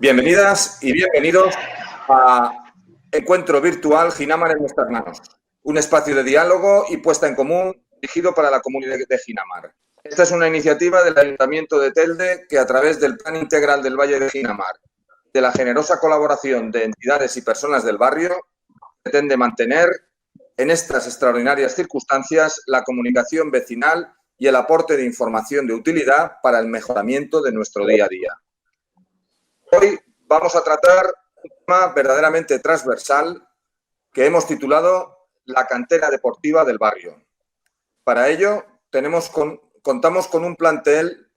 Bienvenidas y bienvenidos a Encuentro Virtual Ginamar en nuestras manos, un espacio de diálogo y puesta en común dirigido para la comunidad de Ginamar. Esta es una iniciativa del Ayuntamiento de Telde que, a través del Plan Integral del Valle de Ginamar, de la generosa colaboración de entidades y personas del barrio, pretende mantener en estas extraordinarias circunstancias la comunicación vecinal y el aporte de información de utilidad para el mejoramiento de nuestro día a día. Hoy vamos a tratar un tema verdaderamente transversal que hemos titulado La cantera deportiva del barrio. Para ello, contamos con un plantel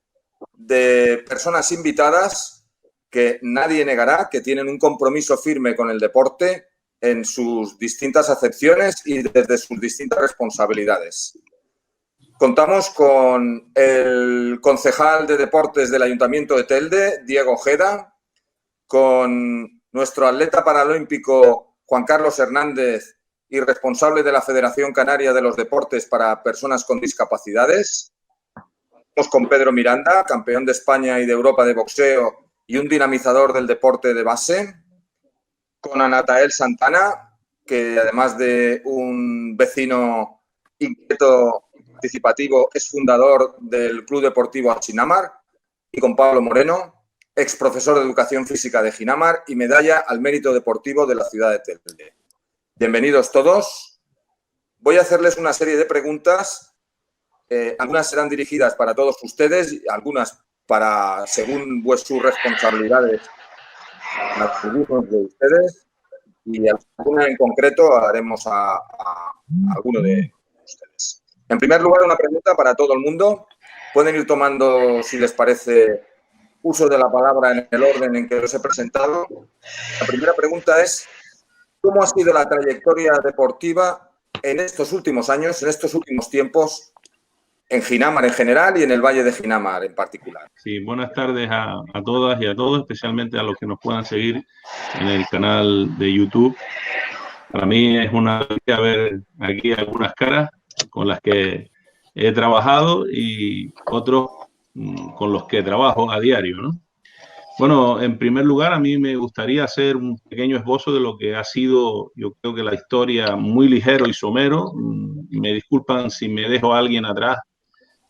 de personas invitadas que nadie negará que tienen un compromiso firme con el deporte en sus distintas acepciones y desde sus distintas responsabilidades. Contamos con el concejal de deportes del Ayuntamiento de Telde, Diego Ojeda, con nuestro atleta paralímpico Juan Carlos Hernández y responsable de la Federación Canaria de los Deportes para Personas con Discapacidades. Estamos con Pedro Miranda, campeón de España y de Europa de boxeo y un dinamizador del deporte de base. Con Anatael Santana, que además de un vecino inquieto y participativo, es fundador del Club Deportivo Ginamar. Y con Pablo Moreno, ex profesor de Educación Física de Ginamar y medalla al mérito deportivo de la ciudad de Telde. Bienvenidos todos. Voy a hacerles una serie de preguntas. Algunas serán dirigidas para todos ustedes y algunas para, según sus responsabilidades, a algunos de ustedes, y alguna en concreto haremos a alguno de ustedes. En primer lugar, una pregunta para todo el mundo. Pueden ir tomando, si les parece, uso de la palabra en el orden en que los he presentado. La primera pregunta es: ¿cómo ha sido la trayectoria deportiva en estos últimos años, en estos últimos tiempos, en Ginamar en general y en el Valle de Ginamar en particular? Sí, buenas tardes a todas y a todos, especialmente a los que nos puedan seguir en el canal de YouTube. Para mí es una alegría ver aquí algunas caras con las que he trabajado y otros con los que trabajo a diario, ¿no? Bueno, en primer lugar, a mí me gustaría hacer un pequeño esbozo de lo que ha sido, yo creo que la historia, muy ligero y somero. Me disculpan si me dejo a alguien atrás,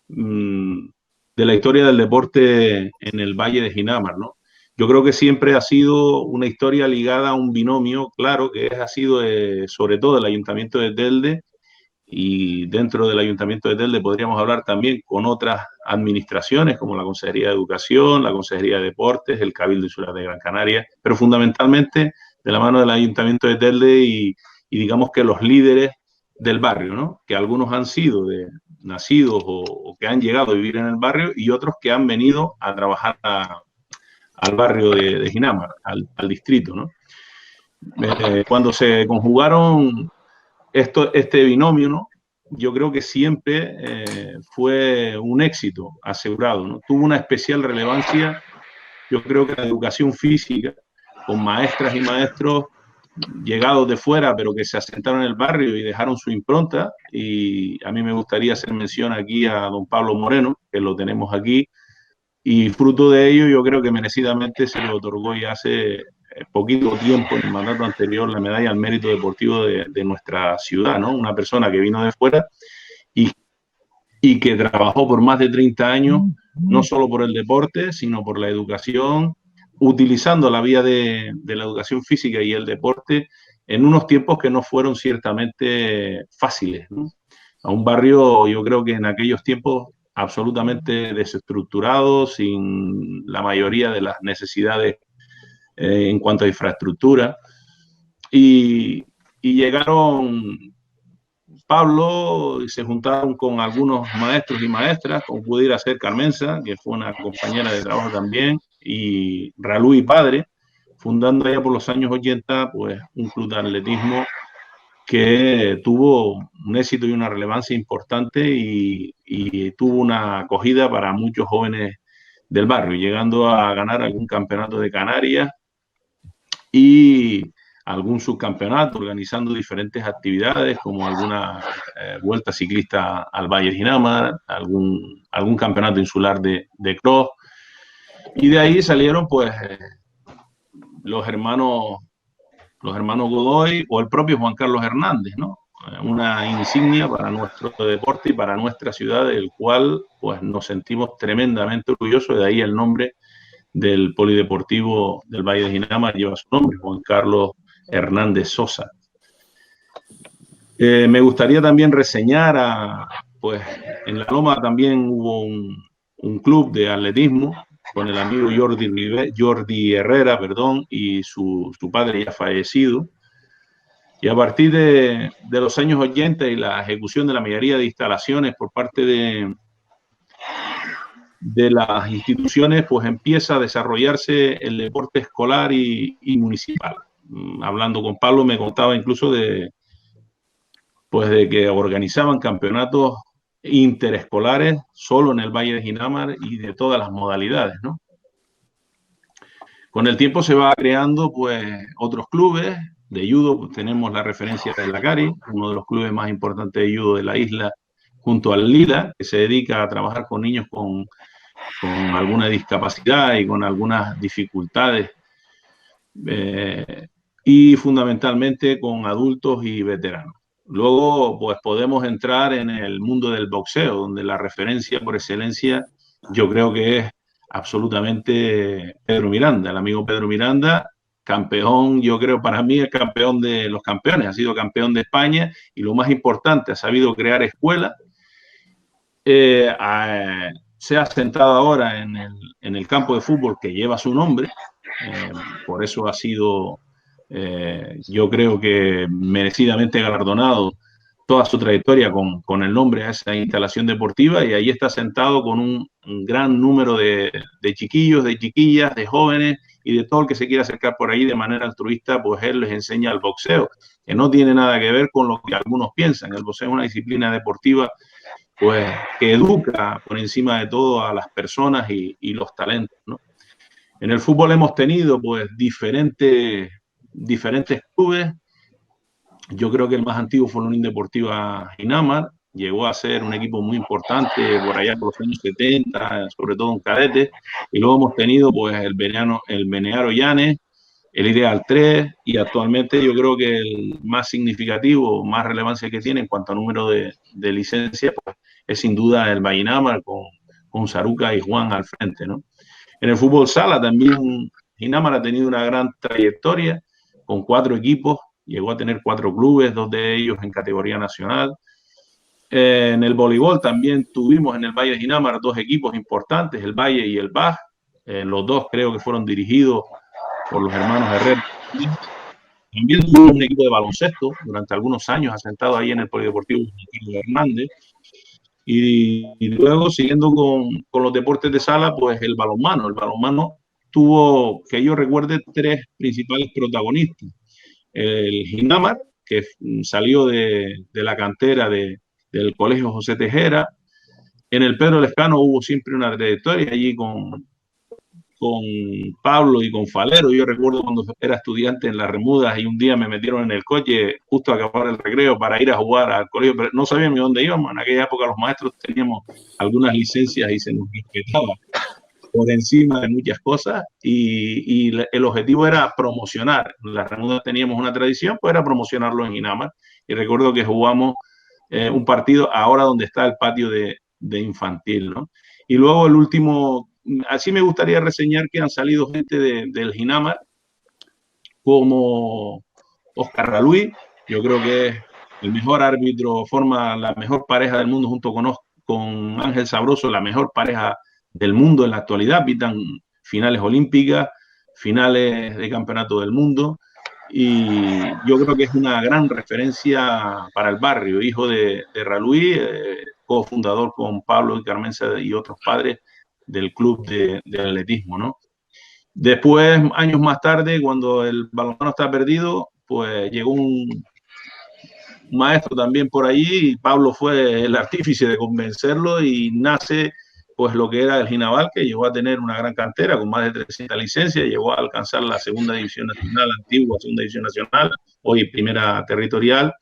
de la historia del deporte en el Valle de Ginamar, ¿no? Yo creo que siempre ha sido una historia ligada a un binomio claro, que ha sido sobre todo el Ayuntamiento de Telde, y dentro del Ayuntamiento de Telde podríamos hablar también con otras administraciones como la Consejería de Educación, la Consejería de Deportes, el Cabildo Insular de Gran Canaria, pero fundamentalmente de la mano del Ayuntamiento de Telde y digamos que los líderes del barrio, ¿no? Que algunos han sido nacidos o que han llegado a vivir en el barrio y otros que han venido a trabajar al barrio de Ginamar, al distrito, ¿no? Cuando se conjugaron este binomio, ¿no? Yo creo que siempre fue un éxito asegurado, ¿no? Tuvo una especial relevancia, yo creo que la educación física, con maestras y maestros llegados de fuera, pero que se asentaron en el barrio y dejaron su impronta. Y a mí me gustaría hacer mención aquí a don Pablo Moreno, que lo tenemos aquí, y fruto de ello yo creo que merecidamente se le otorgó ya hace poquito tiempo, en el mandato anterior, la medalla al mérito deportivo de nuestra ciudad, ¿no? Una persona que vino de fuera y que trabajó por más de 30 años, no solo por el deporte, sino por la educación, utilizando la vía de la educación física y el deporte en unos tiempos que no fueron ciertamente fáciles, ¿no? A un barrio, yo creo que en aquellos tiempos absolutamente desestructurado, sin la mayoría de las necesidades en cuanto a infraestructura. Y llegaron Pablo y se juntaron con algunos maestros y maestras, como pudiera ser Carmenza, que fue una compañera de trabajo también, y Ralú y Padre, fundando allá por los años 80 pues, un club de atletismo que tuvo un éxito y una relevancia importante y tuvo una acogida para muchos jóvenes del barrio, llegando a ganar algún campeonato de Canarias y algún subcampeonato, organizando diferentes actividades como alguna vuelta ciclista al Valle de Ginamar, algún campeonato insular de cross. Y de ahí salieron pues los hermanos Godoy o el propio Juan Carlos Hernández, ¿no? Una insignia para nuestro deporte y para nuestra ciudad, del cual pues nos sentimos tremendamente orgullosos. De ahí el nombre del polideportivo del Valle de Ginamar lleva su nombre, Juan Carlos Hernández Sosa. Me gustaría también reseñar pues en La Loma también hubo un club de atletismo con el amigo Jordi Herrera, perdón, y su padre ya fallecido. Y a partir de los años 80 y la ejecución de la mayoría de instalaciones por parte de las instituciones, pues empieza a desarrollarse el deporte escolar y municipal. Hablando con Pablo me contaba incluso de que organizaban campeonatos interescolares solo en el Valle de Ginamar y de todas las modalidades, ¿no? Con el tiempo se va creando pues otros clubes de judo. Pues, tenemos la referencia de la Cari, uno de los clubes más importantes de judo de la isla, junto al Lila, que se dedica a trabajar con niños con alguna discapacidad y con algunas dificultades, y fundamentalmente con adultos y veteranos. Luego, pues podemos entrar en el mundo del boxeo, donde la referencia por excelencia yo creo que es absolutamente Pedro Miranda, el amigo Pedro Miranda, campeón, yo creo para mí es campeón de los campeones, ha sido campeón de España y lo más importante, ha sabido crear escuelas. Se ha sentado ahora en el campo de fútbol que lleva su nombre, por eso ha sido, yo creo que merecidamente galardonado toda su trayectoria con el nombre a esa instalación deportiva, y ahí está sentado con un gran número de chiquillos, de chiquillas, de jóvenes y de todo el que se quiera acercar por ahí de manera altruista, pues él les enseña el boxeo, que no tiene nada que ver con lo que algunos piensan. El boxeo es una disciplina deportiva pues que educa por encima de todo a las personas y los talentos, ¿no? En el fútbol hemos tenido pues diferentes clubes. Yo creo que el más antiguo fue la Unión Deportiva Ginamar, llegó a ser un equipo muy importante por allá por los años 70, sobre todo en cadete, y luego hemos tenido pues el Menearo Llanes, el Ideal 3, y actualmente yo creo que el más significativo, más relevancia que tiene en cuanto a número de licencias, pues, es sin duda el Vallinamar con Saruca y Juan al frente, ¿no? En el fútbol sala también Ginamar ha tenido una gran trayectoria con 4 equipos, llegó a tener 4 clubes, 2 de ellos en categoría nacional. En el voleibol también tuvimos en el Valle de Ginamar 2 equipos importantes, el Valle y el Baj. Los 2 creo que fueron dirigidos por los hermanos Herrera. También tuvo un equipo de baloncesto durante algunos años, asentado ahí en el Polideportivo Hernández. Y luego, siguiendo con los deportes de sala, pues el balonmano. El balonmano tuvo, que yo recuerde, 3 principales protagonistas. El Ginamar, que salió de la cantera del Colegio José Tejera. En el Pedro Lescano hubo siempre una trayectoria allí con Pablo y con Falero. Yo recuerdo cuando era estudiante en las Remudas y un día me metieron en el coche justo a acabar el recreo para ir a jugar al colegio, pero no sabían ni dónde íbamos. En aquella época los maestros teníamos algunas licencias y se nos respetaba por encima de muchas cosas, y el objetivo era promocionar. En las Remudas teníamos una tradición, pues era promocionarlo en Ginamar, y recuerdo que jugamos un partido ahora donde está el patio de infantil, ¿no? Y luego el último, así me gustaría reseñar que han salido gente del Ginamar, como Oscar Raluí, yo creo que es el mejor árbitro, forma la mejor pareja del mundo junto con Ángel Sabroso, la mejor pareja del mundo en la actualidad, pitan finales olímpicas, finales de campeonato del mundo, y yo creo que es una gran referencia para el barrio, hijo de Raluí, cofundador con Pablo y Carmenza y otros padres del club de atletismo, ¿no? Después, años más tarde, cuando el balonmano está perdido, pues llegó un maestro también por allí, y Pablo fue el artífice de convencerlo, y nace pues lo que era el Ginaval, que llegó a tener una gran cantera con más de 300 licencias, llegó a alcanzar la segunda división nacional, antigua segunda división nacional, hoy primera territorial,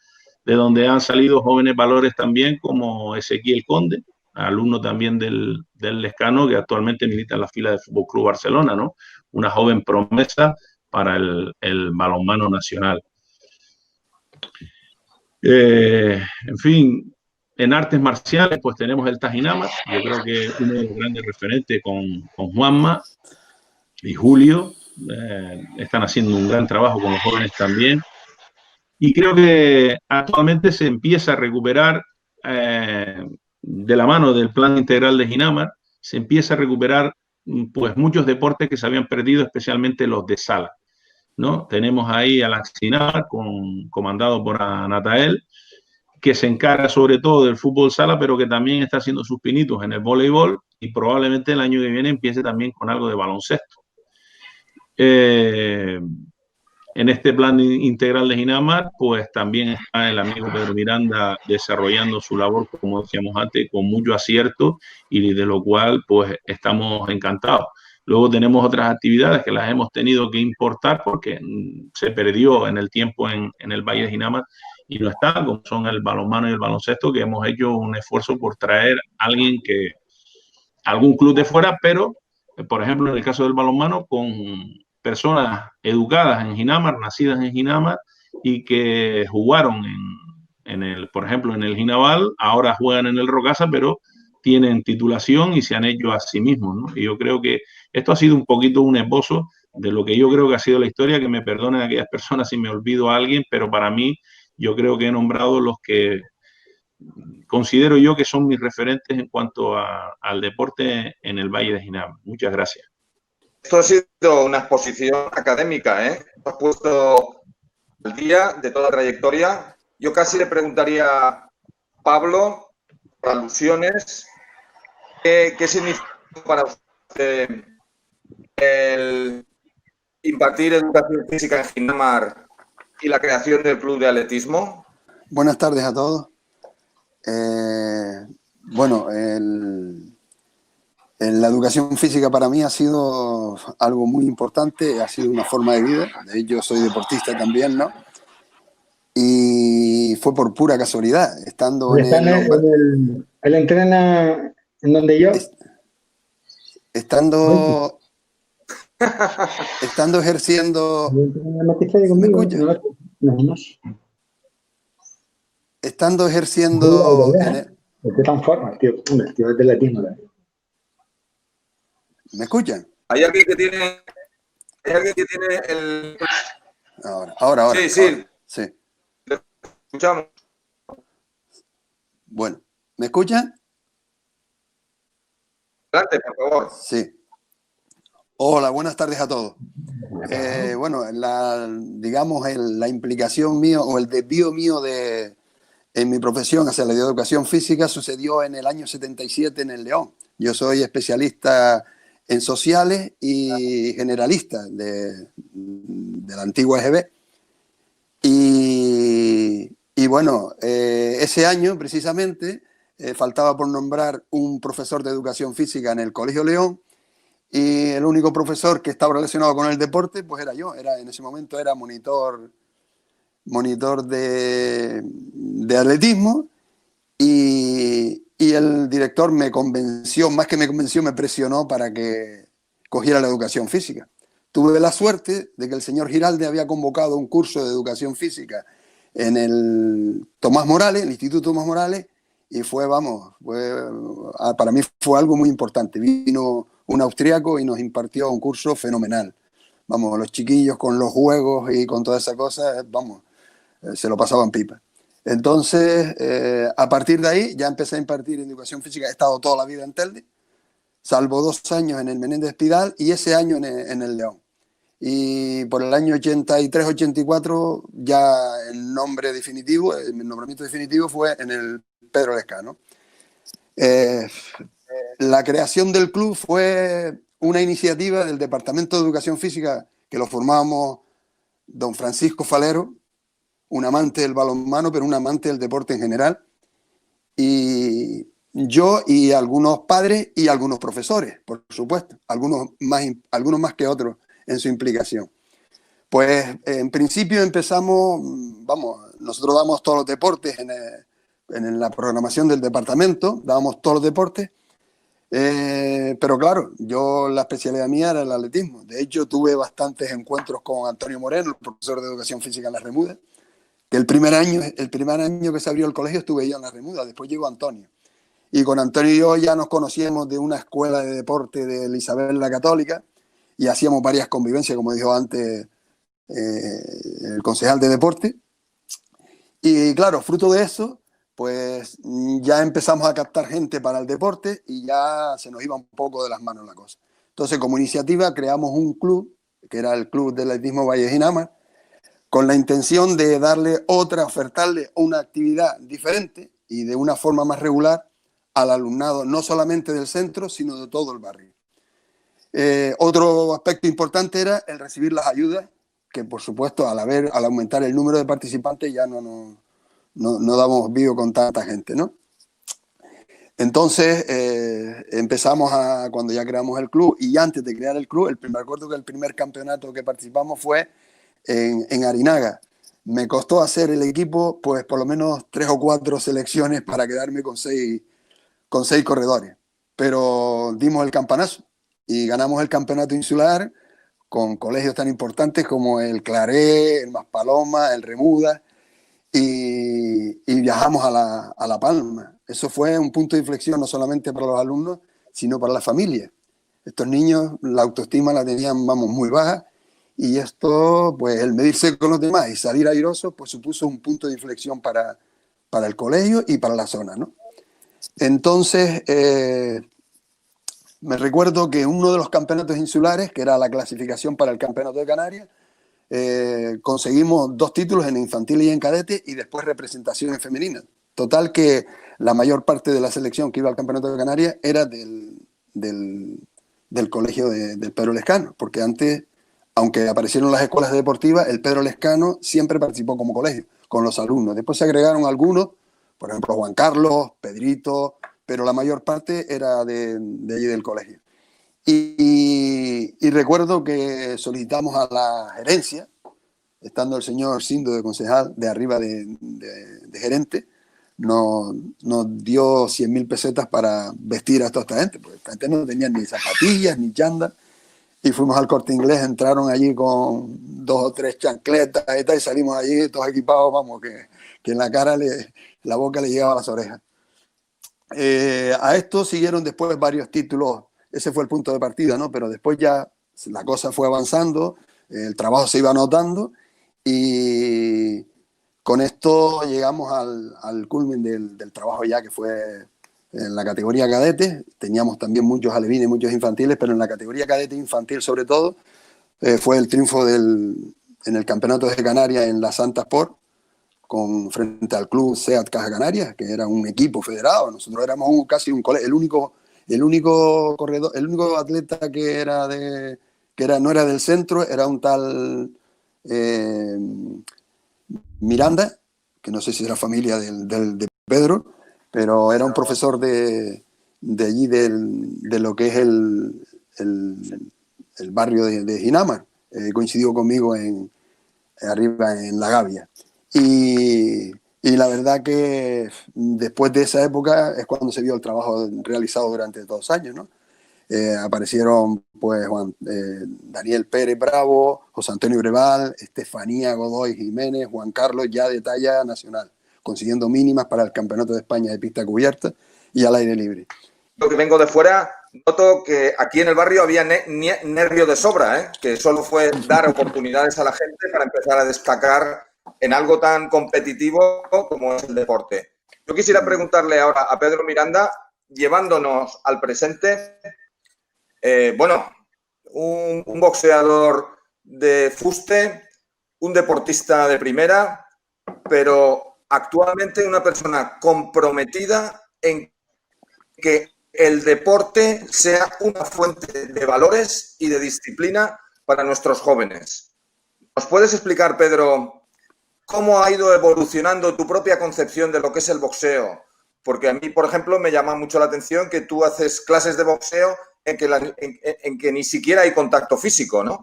de donde han salido jóvenes valores también como Ezequiel Conde, alumno también del Lescano, que actualmente milita en la fila del Fútbol Club Barcelona, ¿no? Una joven promesa para el balonmano nacional. En fin, en artes marciales, pues tenemos el Tajinama. Yo creo que uno de los grandes referentes con Juanma y Julio están haciendo un gran trabajo con los jóvenes también. Y creo que actualmente se empieza a recuperar, de la mano del Plan Integral de Ginamar, se empieza a recuperar pues muchos deportes que se habían perdido, especialmente los de sala, ¿no? Tenemos ahí a la Ginamar, comandado por Natael, que se encarga sobre todo del fútbol sala, pero que también está haciendo sus pinitos en el voleibol y probablemente el año que viene empiece también con algo de baloncesto. En este plan integral de Ginamar, pues también está el amigo Pedro Miranda desarrollando su labor, como decíamos antes, con mucho acierto y de lo cual pues estamos encantados. Luego tenemos otras actividades que las hemos tenido que importar porque se perdió en el tiempo en el Valle de Ginamar y no está, como son el balonmano y el baloncesto, que hemos hecho un esfuerzo por traer a algún club de fuera, pero, por ejemplo, en el caso del balonmano, con personas educadas en Ginamar, nacidas en Ginamar y que jugaron por ejemplo, en el Ginaval, ahora juegan en el Rocasa, pero tienen titulación y se han hecho a sí mismos, ¿no? Y yo creo que esto ha sido un poquito un esbozo de lo que yo creo que ha sido la historia, que me perdonen aquellas personas si me olvido a alguien, pero para mí yo creo que he nombrado los que considero yo que son mis referentes en cuanto al deporte en el Valle de Ginamar. Muchas gracias. Esto ha sido una exposición académica, ¿eh? Has puesto el día de toda la trayectoria. Yo casi le preguntaría a Pablo, por alusiones, ¿qué significa para usted el impartir educación física en Ginamar y la creación del club de atletismo? Buenas tardes a todos. Bueno, la educación física para mí ha sido algo muy importante, ha sido una forma de vida. De hecho, soy deportista también, ¿no? Y fue por pura casualidad, estando él entrena en donde yo. Estando ejerciendo... ¿Me escucha? Estando ejerciendo... ¿Qué tan forma, tío? El tío es de latino. ¿Me escuchan? ¿Hay alguien que tiene el...? Ahora. Sí. Sí. Escuchamos. Bueno, ¿me escuchan? Adelante, por favor. Sí. Hola, buenas tardes a todos. Bueno, la implicación mía o el desvío mío en mi profesión hacia la educación física sucedió en el año 77 en el León. Yo soy especialista en sociales y generalista de la antigua EGB. Y bueno, ese año precisamente faltaba por nombrar un profesor de educación física en el Colegio León y el único profesor que estaba relacionado con el deporte pues era yo. En ese momento era monitor de atletismo y el director me convenció, más que me convenció, me presionó para que cogiera la educación física. Tuve la suerte de que el señor Giralde había convocado un curso de educación física en el Tomás Morales, el Instituto Tomás Morales, y para mí fue algo muy importante. Vino un austriaco y nos impartió un curso fenomenal. Vamos, los chiquillos con los juegos y con todas esas cosas, se lo pasaban pipa. Entonces, a partir de ahí ya empecé a impartir educación física. He estado toda la vida en Telde, salvo 2 años en el Menéndez Pidal y ese año en el León. Y por el año 83-84 ya el nombramiento definitivo fue en el Pedro Lescano. La creación del club fue una iniciativa del Departamento de Educación Física que lo formábamos don Francisco Falero, un amante del balonmano, pero un amante del deporte en general, y yo y algunos padres y algunos profesores, por supuesto, algunos más que otros en su implicación. Pues en principio empezamos, nosotros damos todos los deportes en la programación del departamento, dábamos todos los deportes. Pero claro, la especialidad mía era el atletismo. De hecho, tuve bastantes encuentros con Antonio Moreno, el profesor de Educación Física en las Remudas, que el primer año que se abrió el colegio estuve yo en las Remudas, después llegó Antonio. Y con Antonio y yo ya nos conocíamos de una escuela de deporte de Isabel la Católica y hacíamos varias convivencias, como dijo antes el concejal de deporte. Y claro, fruto de eso, pues ya empezamos a captar gente para el deporte y ya se nos iba un poco de las manos la cosa. Entonces, como iniciativa, creamos un club, que era el Club de Atletismo Valle de Ginamar, con la intención de ofertarle una actividad diferente y de una forma más regular al alumnado, no solamente del centro, sino de todo el barrio. Otro aspecto importante era el recibir las ayudas, que por supuesto al aumentar el número de participantes ya no damos vivo con tanta gente, ¿no? Entonces empezamos cuando ya creamos el club, y antes de crear el club, me acuerdo que el primer campeonato que participamos fue en Arinaga. Me costó hacer el equipo, pues por lo menos 3 o 4 selecciones para quedarme con 6 corredores. Pero dimos el campanazo y ganamos el campeonato insular con colegios tan importantes como el Claré, el Maspaloma, el Remuda, y viajamos a La Palma. Eso fue un punto de inflexión no solamente para los alumnos, sino para la familia. Estos niños la autoestima la tenían, muy baja, y esto, pues el medirse con los demás y salir airosos, pues supuso un punto de inflexión para el colegio y para la zona, ¿no? Entonces, me recuerdo que uno de los campeonatos insulares, que era la clasificación para el Campeonato de Canarias, conseguimos 2 títulos en infantil y en cadete, y después representación en femenina. Total que la mayor parte de la selección que iba al Campeonato de Canarias era del colegio del Pedro Lescano, porque antes, aunque aparecieron las escuelas deportivas, el Pedro Lescano siempre participó como colegio, con los alumnos. Después se agregaron algunos, por ejemplo Juan Carlos, Pedrito, pero la mayor parte era de allí del colegio. Y recuerdo que solicitamos a la gerencia, estando el señor Sindo de concejal, de arriba de gerente, nos dio 100.000 pesetas para vestir a toda esta gente, porque esta gente no tenía ni zapatillas ni chándal, y fuimos al Corte Inglés, entraron allí con 2 o 3 chancletas y tal, y salimos allí todos equipados, que en la cara, la boca le llegaba a las orejas. A esto siguieron después varios títulos. Ese fue el punto de partida, ¿no? Pero después ya la cosa fue avanzando, el trabajo se iba notando, y con esto llegamos al culmen del trabajo ya, que fue en la categoría cadete. Teníamos también muchos alevines, muchos infantiles, pero en la categoría cadete infantil sobre todo, fue el triunfo en el Campeonato de Canarias en la Santa Sport, frente al club SEAT Caja Canarias, que era un equipo federado. Nosotros éramos casi un colegio, el único corredor, el único atleta no era del centro, era un tal Miranda, que no sé si era familia de Pedro, pero era un profesor de allí, de lo que es el barrio de Ginamar. Coincidió conmigo arriba en La Gavia. Y la verdad que después de esa época es cuando se vio el trabajo realizado durante 2 años, ¿no? Aparecieron pues Daniel Pérez Bravo, José Antonio Breval, Estefanía Godoy Jiménez, Juan Carlos, ya de talla nacional, consiguiendo mínimas para el Campeonato de España de pista cubierta y al aire libre. Yo que vengo de fuera, noto que aquí en el barrio había nervio de sobra, que solo fue dar oportunidades a la gente para empezar a destacar en algo tan competitivo como es el deporte. Yo quisiera preguntarle ahora a Pedro Miranda, llevándonos al presente, un boxeador de fuste, un deportista de primera, pero actualmente una persona comprometida en que el deporte sea una fuente de valores y de disciplina para nuestros jóvenes. ¿Nos puedes explicar, Pedro, cómo ha ido evolucionando tu propia concepción de lo que es el boxeo? Porque a mí, por ejemplo, me llama mucho la atención que tú haces clases de boxeo en que ni siquiera hay contacto físico, ¿no?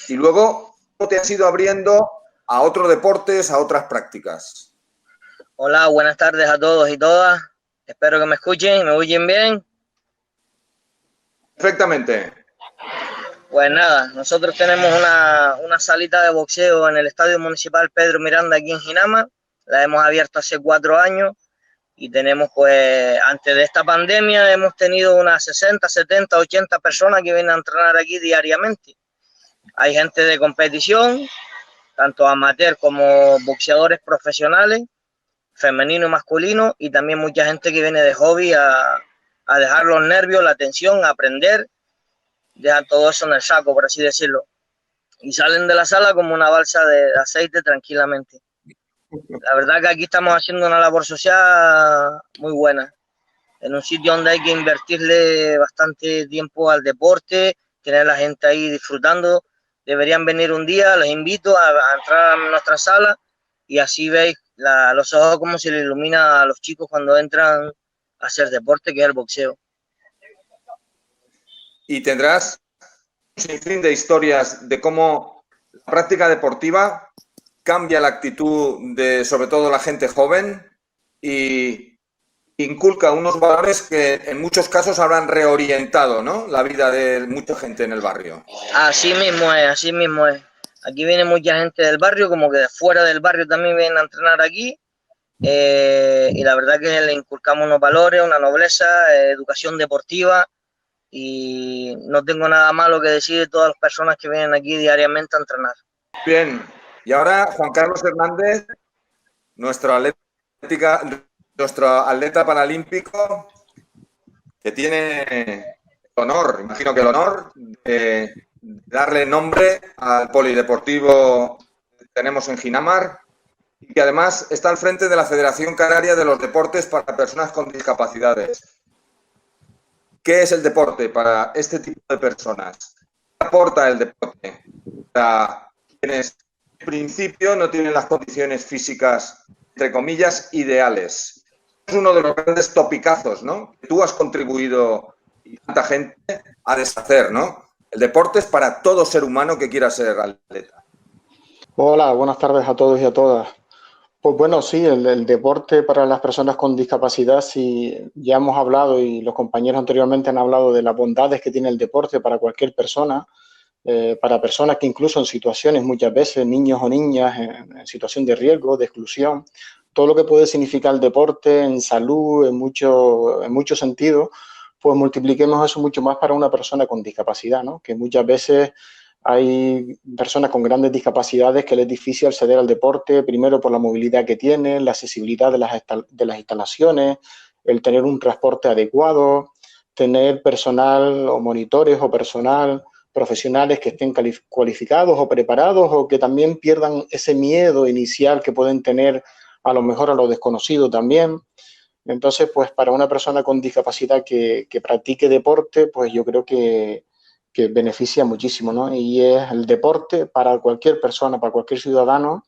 Y luego, ¿cómo te has ido abriendo a otros deportes, a otras prácticas? Hola, buenas tardes a todos y todas. Espero que me escuchen y me oyen bien. Perfectamente. Pues nada, nosotros tenemos una salita de boxeo en el Estadio Municipal Pedro Miranda aquí en Ginama. La hemos abierto hace 4 años y tenemos, pues, antes de esta pandemia hemos tenido unas 60, 70, 80 personas que vienen a entrenar aquí diariamente. Hay gente de competición, tanto amateur como boxeadores profesionales, femenino y masculino, y también mucha gente que viene de hobby a dejar los nervios, la tensión, a aprender, dejar todo eso en el saco, por así decirlo, y salen de la sala como una balsa de aceite tranquilamente. La verdad que aquí estamos haciendo una labor social muy buena, en un sitio donde hay que invertirle bastante tiempo al deporte, tener a la gente ahí disfrutando. Deberían venir un día, les invito a entrar a nuestra sala y así veis los ojos como se les ilumina a los chicos cuando entran a hacer deporte, que es el boxeo. Y tendrás un sinfín de historias de cómo la práctica deportiva cambia la actitud de, sobre todo, la gente joven y inculca unos valores que en muchos casos habrán reorientado, ¿no?, la vida de mucha gente en el barrio. Así mismo es, así mismo es. Aquí viene mucha gente del barrio, como que de fuera del barrio también vienen a entrenar aquí. Y la verdad que le inculcamos unos valores, una nobleza, educación deportiva, y no tengo nada malo que decir de todas las personas que vienen aquí diariamente a entrenar. Bien, y ahora Juan Carlos Hernández, nuestro atleta paralímpico, que tiene el honor, imagino que el honor, de darle nombre al polideportivo que tenemos en Ginamar, y que además está al frente de la Federación Canaria de los Deportes para Personas con Discapacidades. ¿Qué es el deporte para este tipo de personas? ¿Qué aporta el deporte para quienes en principio no tienen las condiciones físicas, entre comillas, ideales? Es uno de los grandes topicazos, ¿no?, que tú has contribuido y tanta gente a deshacer, ¿no? El deporte es para todo ser humano que quiera ser atleta. Hola, buenas tardes a todos y a todas. Pues bueno, sí, el deporte para las personas con discapacidad, sí, ya hemos hablado y los compañeros anteriormente han hablado de las bondades que tiene el deporte para cualquier persona, para personas que incluso en situaciones muchas veces, niños o niñas en situación de riesgo, de exclusión, todo lo que puede significar el deporte en salud, en muchos sentidos, pues multipliquemos eso mucho más para una persona con discapacidad, ¿no? Que muchas veces hay personas con grandes discapacidades que les es difícil acceder al deporte, primero por la movilidad que tienen, la accesibilidad de las instalaciones, el tener un transporte adecuado, tener personal o monitores o personal profesionales que estén cualificados o preparados, o que también pierdan ese miedo inicial que pueden tener a lo mejor a lo desconocido también. Entonces, pues para una persona con discapacidad que practique deporte, pues yo creo que beneficia muchísimo, ¿no? Y es el deporte para cualquier persona, para cualquier ciudadano,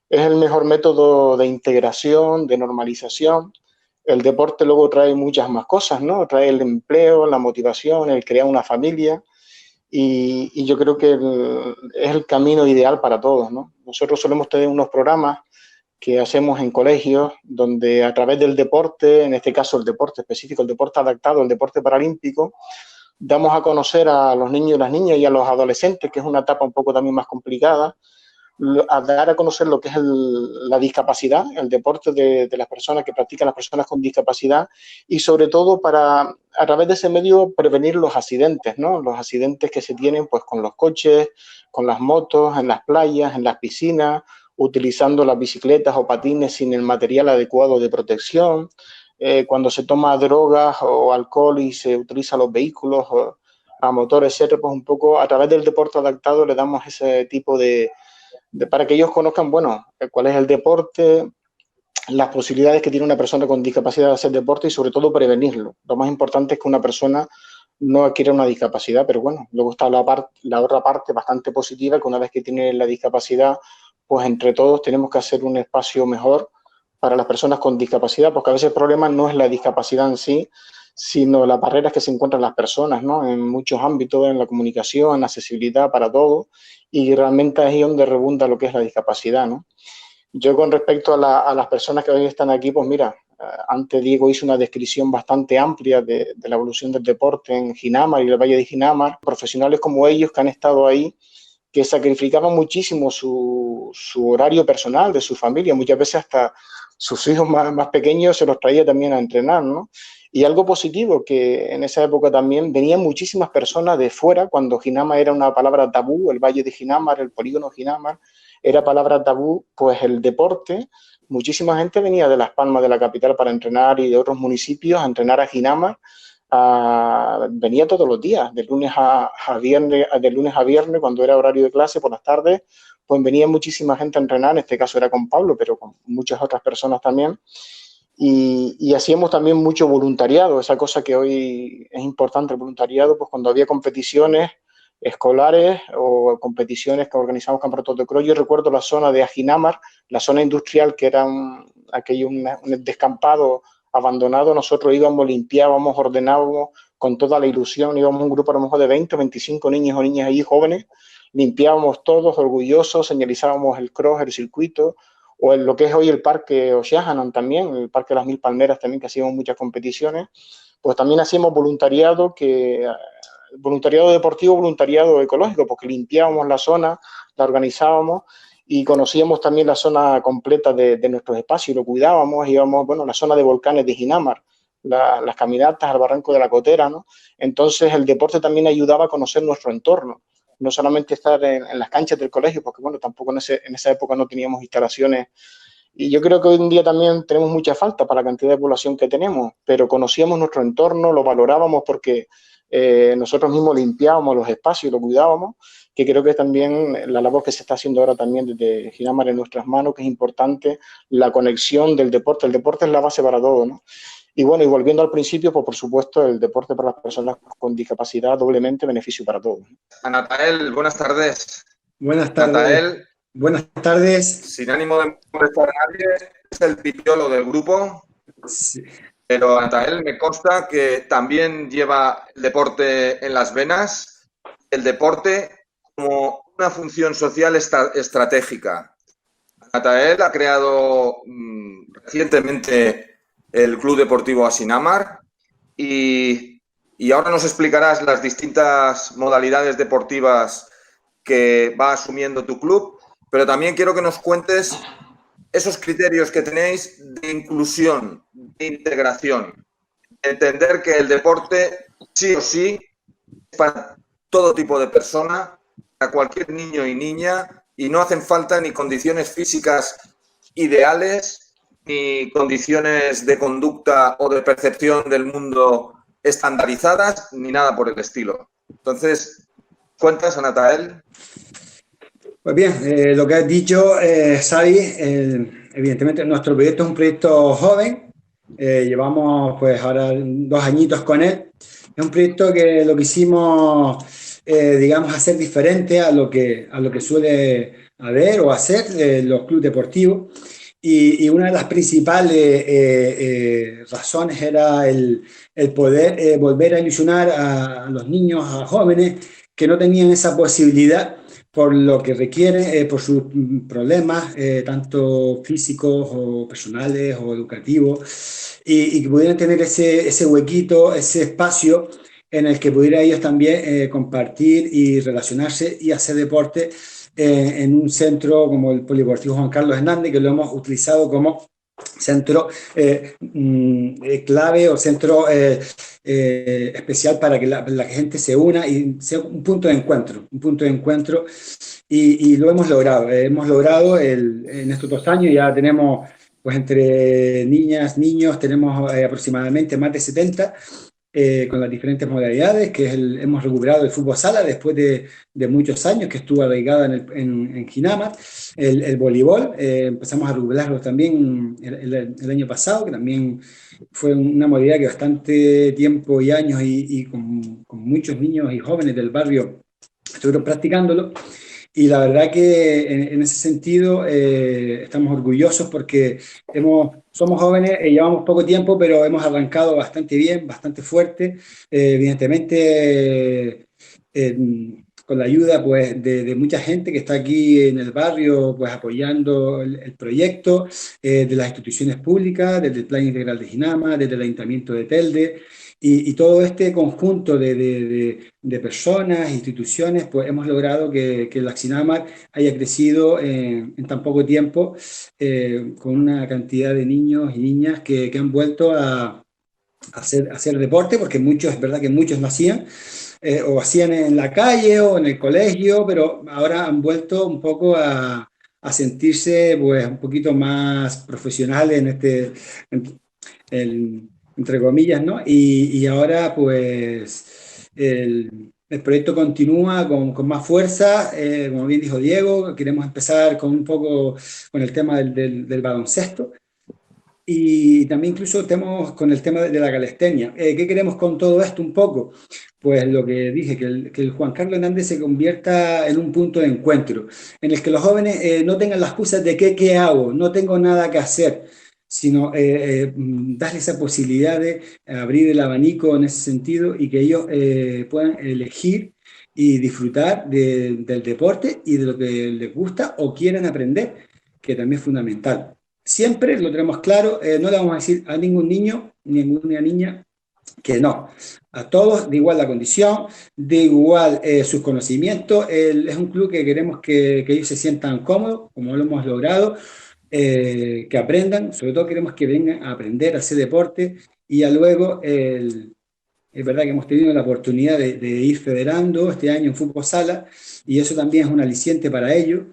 es el mejor método de integración, de normalización. El deporte luego trae muchas más cosas, ¿no? Trae el empleo, la motivación, el crear una familia, y yo creo que es el camino ideal para todos, ¿no? Nosotros solemos tener unos programas que hacemos en colegios donde a través del deporte, en este caso el deporte específico, el deporte adaptado, el deporte paralímpico, damos a conocer a los niños y las niñas y a los adolescentes, que es una etapa un poco también más complicada, a dar a conocer lo que es la discapacidad, el deporte de las personas que practican las personas con discapacidad, y sobre todo para, a través de ese medio, prevenir los accidentes, ¿no? Los accidentes que se tienen pues con los coches, con las motos, en las playas, en las piscinas, utilizando las bicicletas o patines sin el material adecuado de protección, cuando se toma drogas o alcohol y se utilizan los vehículos a motor, etcétera, pues un poco a través del deporte adaptado le damos ese tipo para que ellos conozcan, bueno, cuál es el deporte, las posibilidades que tiene una persona con discapacidad de hacer deporte y sobre todo prevenirlo. Lo más importante es que una persona no adquiera una discapacidad, pero bueno, luego está la otra parte bastante positiva, que una vez que tiene la discapacidad, pues entre todos tenemos que hacer un espacio mejor para las personas con discapacidad, porque a veces el problema no es la discapacidad en sí, sino las barreras que se encuentran las personas, ¿no? En muchos ámbitos, en la comunicación, en la accesibilidad para todo, y realmente es ahí donde rebunda lo que es la discapacidad, ¿no? Yo con respecto a las personas que hoy están aquí, pues mira, Antes Diego hizo una descripción bastante amplia de la evolución del deporte en Ginamar y el Valle de Ginamar. Profesionales como ellos que han estado ahí, que sacrificaban muchísimo su horario personal, de su familia, muchas veces hasta sus hijos más pequeños se los traía también a entrenar, ¿no? Y algo positivo, que en esa época también venían muchísimas personas de fuera, cuando Ginamar era una palabra tabú, el Valle de Ginamar, el polígono Ginamar, era palabra tabú, pues el deporte, muchísima gente venía de Las Palmas, de la capital, para entrenar y de otros municipios a entrenar a Ginamar. Venía todos los días, de lunes a viernes, cuando era horario de clase, por las tardes, pues venía muchísima gente a entrenar, en este caso era con Pablo, pero con muchas otras personas también. Y hacíamos también mucho voluntariado, esa cosa que hoy es importante, el voluntariado, pues cuando había competiciones escolares o competiciones que organizamos campeonatos de cross. Yo recuerdo la zona de Ginamar, la zona industrial, que era un descampado abandonado. Nosotros íbamos, limpiábamos, ordenábamos con toda la ilusión, íbamos un grupo a lo mejor de 20 o 25 niños o niñas ahí jóvenes, limpiábamos todos orgullosos, señalizábamos el cross, el circuito, o en lo que es hoy el Parque Oceanan también, el Parque de las Mil Palmeras también, que hacíamos muchas competiciones. Pues también hacíamos voluntariado deportivo, voluntariado ecológico, porque limpiábamos la zona, la organizábamos y conocíamos también la zona completa de nuestros espacios, lo cuidábamos, íbamos, bueno, la zona de volcanes de Ginamar, las caminatas al barranco de la Cotera, ¿no? Entonces el deporte también ayudaba a conocer nuestro entorno, no solamente estar en las canchas del colegio, porque bueno, tampoco en esa época no teníamos instalaciones. Y yo creo que hoy en día también tenemos mucha falta para la cantidad de población que tenemos, pero conocíamos nuestro entorno, lo valorábamos porque nosotros mismos limpiábamos los espacios, lo cuidábamos, que creo que es también la labor que se está haciendo ahora también desde Ginamar en nuestras manos, que es importante la conexión del deporte. El deporte es la base para todo, ¿no? Y bueno, y volviendo al principio, pues por supuesto el deporte para las personas con discapacidad, doblemente beneficio para todos. Natael, buenas tardes. Buenas tardes. Natael, buenas tardes. Sin ánimo de molestar a nadie, es el pipiolo del grupo. Sí. Pero Natael, me consta que también lleva el deporte en las venas, el deporte como una función social estratégica. Natael ha creado recientemente el Club Deportivo Asinamar y ahora nos explicarás las distintas modalidades deportivas que va asumiendo tu club, pero también quiero que nos cuentes esos criterios que tenéis de inclusión, de integración, de entender que el deporte sí o sí es para todo tipo de persona, para cualquier niño y niña, y no hacen falta ni condiciones físicas ideales, ni condiciones de conducta o de percepción del mundo estandarizadas, ni nada por el estilo. Entonces, ¿cuentas, Natael? Pues bien, lo que has dicho, Xavi, evidentemente nuestro proyecto es un proyecto joven, llevamos pues ahora 2 añitos con él. Es un proyecto que lo que hicimos, digamos, hacer diferente a lo que suele haber o hacer los clubes deportivos. Y una de las principales razones era el poder volver a ilusionar a los niños, a jóvenes que no tenían esa posibilidad por lo que requieren, por sus problemas, tanto físicos o personales o educativos, y que pudieran tener ese huequito, ese espacio en el que pudieran ellos también compartir y relacionarse y hacer deporte en un centro como el Polideportivo Juan Carlos Hernández, que lo hemos utilizado como centro clave o centro especial para que la gente se una y sea un punto de encuentro, y lo hemos logrado. En estos 2 años ya tenemos, pues entre niñas, niños, tenemos aproximadamente más de 70 con las diferentes modalidades, que hemos recuperado el fútbol sala después de muchos años que estuvo arraigada en Ginamar, el voleibol, empezamos a recuperarlo también el año pasado, que también fue una modalidad que bastante tiempo y años y con muchos niños y jóvenes del barrio estuvieron practicándolo. Y la verdad que en ese sentido estamos orgullosos porque somos jóvenes, llevamos poco tiempo, pero hemos arrancado bastante bien, bastante fuerte. Evidentemente con la ayuda pues, de mucha gente que está aquí en el barrio pues, apoyando el proyecto, de las instituciones públicas, desde el Plan Integral de Ginama, desde el Ayuntamiento de Telde, y todo este conjunto de personas, instituciones, pues hemos logrado que el Axinamar haya crecido en tan poco tiempo, con una cantidad de niños y niñas que han vuelto a hacer deporte, porque muchos, es verdad que muchos no hacían, o hacían en la calle o en el colegio, pero ahora han vuelto un poco a sentirse pues un poquito más profesionales en entre comillas, ¿no? Y ahora pues el proyecto continúa con más fuerza, como bien dijo Diego, queremos empezar con un poco con el tema del baloncesto. Y también incluso estamos con el tema de la calistenia. ¿Qué queremos con todo esto un poco? Pues lo que dije, que el Juan Carlos Hernández se convierta en un punto de encuentro, en el que los jóvenes no tengan las excusas de qué hago, no tengo nada que hacer, sino darle esa posibilidad de abrir el abanico en ese sentido y que ellos puedan elegir y disfrutar del deporte y de lo que les gusta o quieren aprender, que también es fundamental. Siempre lo tenemos claro, no le vamos a decir a ningún niño, ninguna niña que no. A todos de igual la condición, de igual sus conocimientos. Es un club que queremos que ellos se sientan cómodos, como lo hemos logrado, que aprendan, sobre todo queremos que vengan a aprender a hacer deporte y ya luego es verdad que hemos tenido la oportunidad de ir federando este año en fútbol sala y eso también es un aliciente para ellos.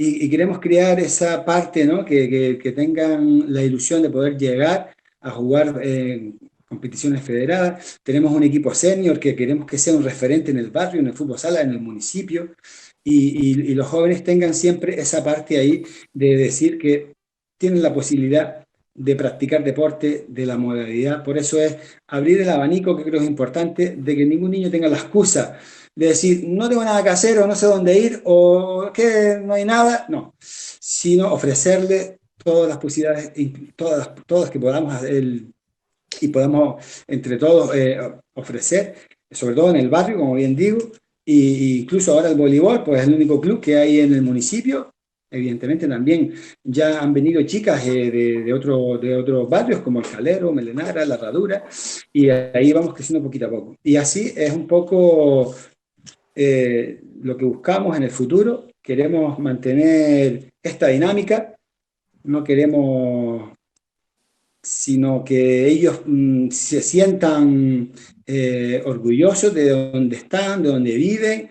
Y queremos crear esa parte, ¿no? Que tengan la ilusión de poder llegar a jugar competiciones federadas. Tenemos un equipo senior que queremos que sea un referente en el barrio, en el fútbol sala, en el municipio. Y los jóvenes tengan siempre esa parte ahí de decir que tienen la posibilidad de practicar deporte de la modalidad. Por eso es abrir el abanico, que creo que es importante, de que ningún niño tenga la excusa de decir, no tengo nada que hacer o no sé dónde ir o que no hay nada, no, sino ofrecerle todas las posibilidades, todas que podamos y podamos entre todos ofrecer, sobre todo en el barrio, como bien digo, y incluso ahora el voleibol, pues es el único club que hay en el municipio. Evidentemente también ya han venido chicas de otros barrios como El Calero, Melenara, La Herradura, y ahí vamos creciendo poquito a poco. Y así es un poco lo que buscamos en el futuro. Queremos mantener esta dinámica, no queremos sino que ellos se sientan orgullosos de donde están, de donde viven,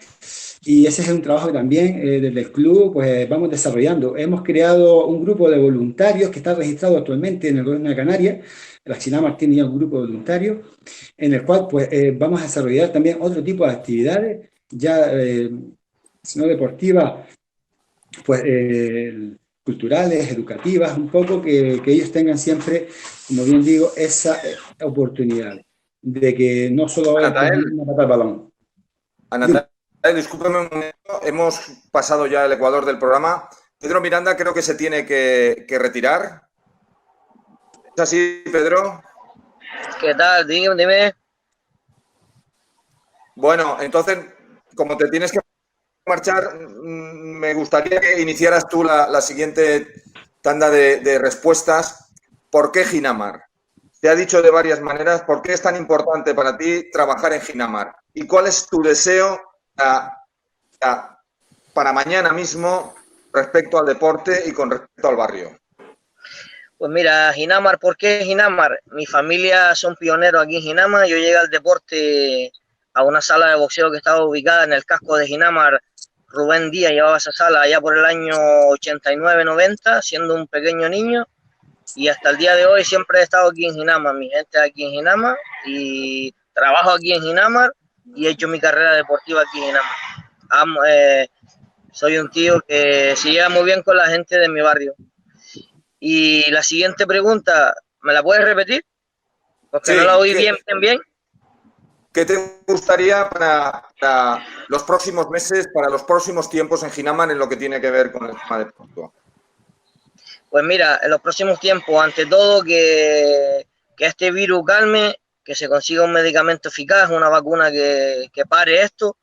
y ese es un trabajo que también desde el club pues vamos desarrollando. Hemos creado un grupo de voluntarios que está registrado actualmente en el Gobierno de Canarias. La Axinamar tiene ya un grupo de voluntarios en el cual pues vamos a desarrollar también otro tipo de actividades ya si no deportivas, pues culturales, educativas, un poco que ellos tengan siempre, como bien digo, esa oportunidad de que no solo una pata al balón. Anatael, discúlpeme un momento, hemos pasado ya el ecuador del programa. Pedro Miranda creo que se tiene que retirar. ¿Es así, Pedro? ¿Qué tal? Dime. Bueno, entonces, como te tienes que marchar, me gustaría que iniciaras tú la siguiente tanda de respuestas. ¿Por qué Ginamar? Te ha dicho de varias maneras por qué es tan importante para ti trabajar en Ginamar y cuál es tu deseo para mañana mismo respecto al deporte y con respecto al barrio. Pues mira, Ginamar, ¿por qué Ginamar? Mi familia son pioneros aquí en Ginamar. Yo llegué al deporte a una sala de boxeo que estaba ubicada en el casco de Ginamar. Rubén Díaz llevaba esa sala allá por el año 89-90, siendo un pequeño niño. Y hasta el día de hoy siempre he estado aquí en Ginamar. Mi gente aquí en Ginamar y trabajo aquí en Ginamar y he hecho mi carrera deportiva aquí en Ginamar. Soy un tío que se lleva muy bien con la gente de mi barrio. Y la siguiente pregunta, ¿me la puedes repetir? Porque sí, no la oí bien. ¿Qué te gustaría para los próximos meses, para los próximos tiempos en Ginamar en lo que tiene que ver con el tema deportivo? Pues mira, en los próximos tiempos, ante todo, que este virus calme, que se consiga un medicamento eficaz, una vacuna que pare esto,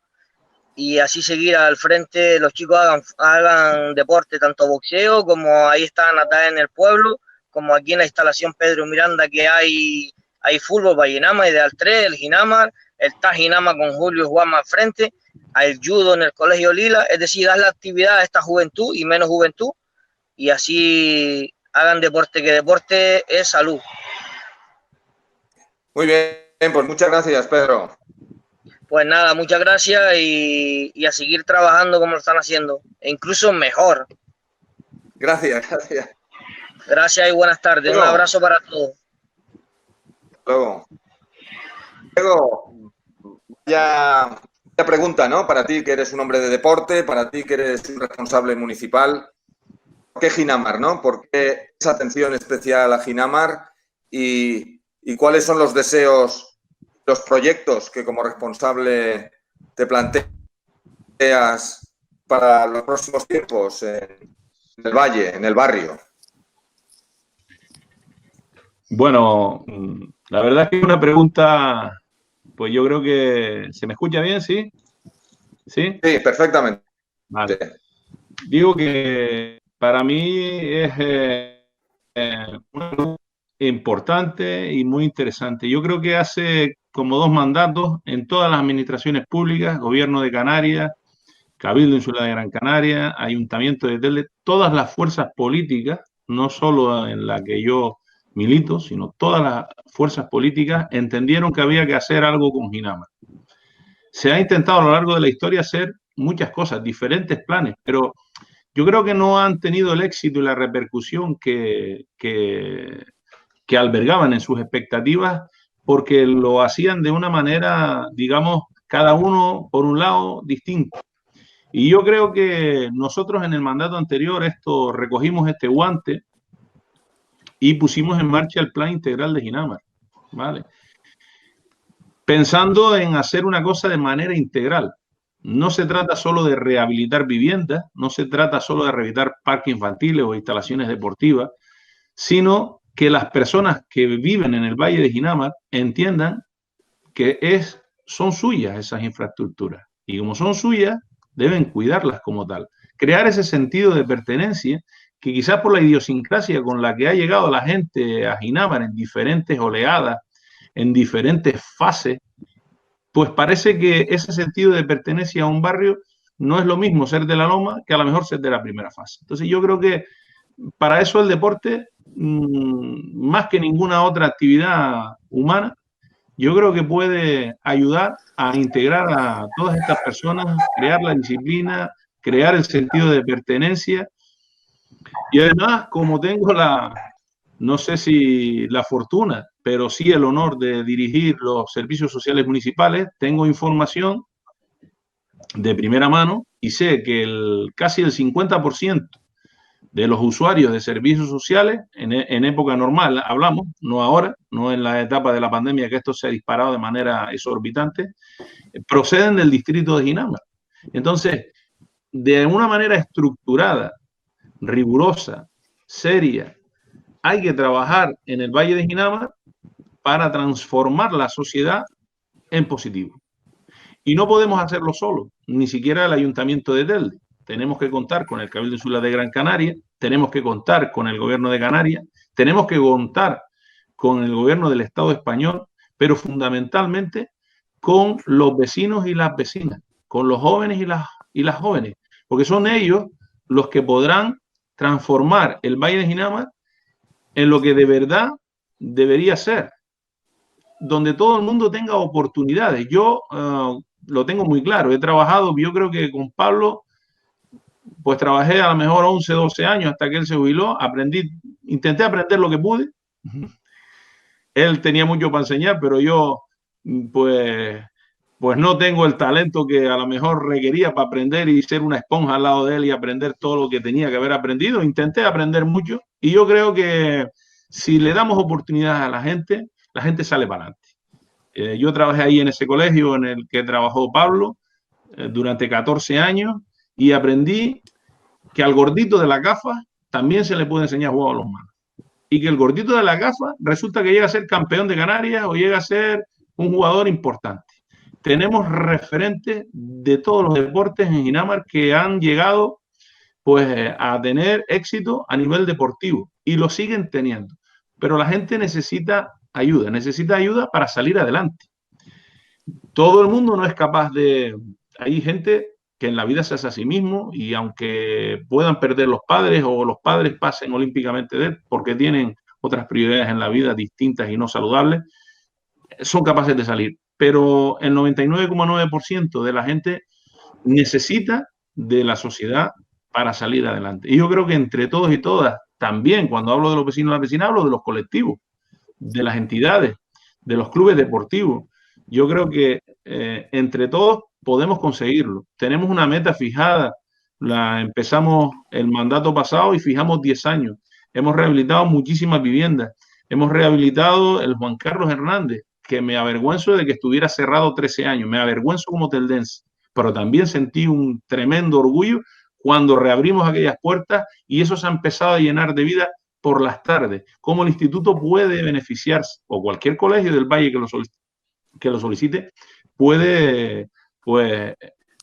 y así seguir al frente, los chicos hagan deporte, tanto boxeo como ahí está Natal en el pueblo, como aquí en la instalación Pedro Miranda, que hay fútbol para Ginama, Ideal 3, el Ginamar, está Ginama con Julio y Juanma al frente, hay judo en el Colegio Lila, es decir, dar la actividad a esta juventud y menos juventud, y así hagan deporte, que deporte es salud. Muy bien, pues muchas gracias, Pedro. Pues nada, muchas gracias y a seguir trabajando como lo están haciendo, e incluso mejor. Gracias, gracias. Gracias y buenas tardes. Luego. Un abrazo para todos. Luego, ya pregunta, ¿no? Para ti que eres un hombre de deporte, para ti que eres un responsable municipal, ¿por qué Ginamar, no? ¿Por qué esa atención especial a Ginamar? ¿Y cuáles son los deseos, los proyectos que como responsable te planteas para los próximos tiempos en el valle, en el barrio? Bueno, la verdad es que es una pregunta, pues yo creo que... ¿Se me escucha bien, sí? ¿Sí? Sí, perfectamente. Vale. Digo que para mí es una pregunta importante y muy interesante. Yo creo que hace como 2 mandatos en todas las administraciones públicas, Gobierno de Canarias, Cabildo Insular de Gran Canaria, Ayuntamiento de Telde, todas las fuerzas políticas, no solo en la que yo milito, sino todas las fuerzas políticas entendieron que había que hacer algo con Ginamar. Se ha intentado a lo largo de la historia hacer muchas cosas, diferentes planes, pero yo creo que no han tenido el éxito y la repercusión que albergaban en sus expectativas, porque lo hacían de una manera, digamos, cada uno por un lado distinto. Y yo creo que nosotros en el mandato anterior recogimos este guante y pusimos en marcha el plan integral de Ginamar, ¿vale? Pensando en hacer una cosa de manera integral. No se trata solo de rehabilitar viviendas, no se trata solo de rehabilitar parques infantiles o instalaciones deportivas, sino que las personas que viven en el Valle de Ginamar entiendan que son suyas esas infraestructuras. Y como son suyas, deben cuidarlas como tal. Crear ese sentido de pertenencia que quizás por la idiosincrasia con la que ha llegado la gente a Ginamar en diferentes oleadas, en diferentes fases, pues parece que ese sentido de pertenencia a un barrio no es lo mismo ser de la Loma que a lo mejor ser de la primera fase. Entonces yo creo que para eso el deporte, más que ninguna otra actividad humana, yo creo que puede ayudar a integrar a todas estas personas, crear la disciplina, crear el sentido de pertenencia. Y además, como tengo no sé si la fortuna, pero sí el honor de dirigir los servicios sociales municipales, tengo información de primera mano y sé que casi el 50% de los usuarios de servicios sociales, en época normal, hablamos, no ahora, no en la etapa de la pandemia que esto se ha disparado de manera exorbitante, proceden del distrito de Ginamar. Entonces, de una manera estructurada, rigurosa, seria, hay que trabajar en el Valle de Ginamar para transformar la sociedad en positivo. Y no podemos hacerlo solo, ni siquiera el Ayuntamiento de Telde. Tenemos que contar con el Cabildo Insular de Gran Canaria, tenemos que contar con el Gobierno de Canarias, tenemos que contar con el Gobierno del Estado español, pero fundamentalmente con los vecinos y las vecinas, con los jóvenes y las jóvenes, porque son ellos los que podrán transformar el Valle de Ginamar en lo que de verdad debería ser, donde todo el mundo tenga oportunidades. Yo lo tengo muy claro, he trabajado, yo creo que con Pablo, pues trabajé a lo mejor 11, 12 años hasta que él se jubiló, intenté aprender lo que pude. Él tenía mucho para enseñar, pero yo pues no tengo el talento que a lo mejor requería para aprender y ser una esponja al lado de él y aprender todo lo que tenía que haber aprendido. Intenté aprender mucho y yo creo que si le damos oportunidades a la gente sale para adelante. Yo trabajé ahí en ese colegio en el que trabajó Pablo durante 14 años y aprendí que al gordito de la gafa también se le puede enseñar a jugar a los manos. Y que el gordito de la gafa resulta que llega a ser campeón de Canarias o llega a ser un jugador importante. tenemos referentes de todos los deportes en Ginamar que han llegado pues a tener éxito a nivel deportivo y lo siguen teniendo. Pero la gente necesita ayuda para salir adelante. Todo el mundo no es capaz de... Hay gente que en la vida se hace a sí mismo y aunque puedan perder los padres o los padres pasen olímpicamente de él porque tienen otras prioridades en la vida distintas y no saludables, son capaces de salir. Pero el 99,9% de la gente necesita de la sociedad para salir adelante. Y yo creo que entre todos y todas, también cuando hablo de los vecinos y las vecinas, hablo de los colectivos, de las entidades, de los clubes deportivos. Yo creo que entre todos podemos conseguirlo. Tenemos una meta fijada, la empezamos el mandato pasado y fijamos 10 años. Hemos rehabilitado muchísimas viviendas. Hemos rehabilitado el Juan Carlos Hernández, que me avergüenzo de que estuviera cerrado 13 años. Me avergüenzo como teldense, pero también sentí un tremendo orgullo cuando reabrimos aquellas puertas y eso se ha empezado a llenar de vida por las tardes. Cómo el instituto puede beneficiarse, o cualquier colegio del Valle que lo solicite, puede, pues,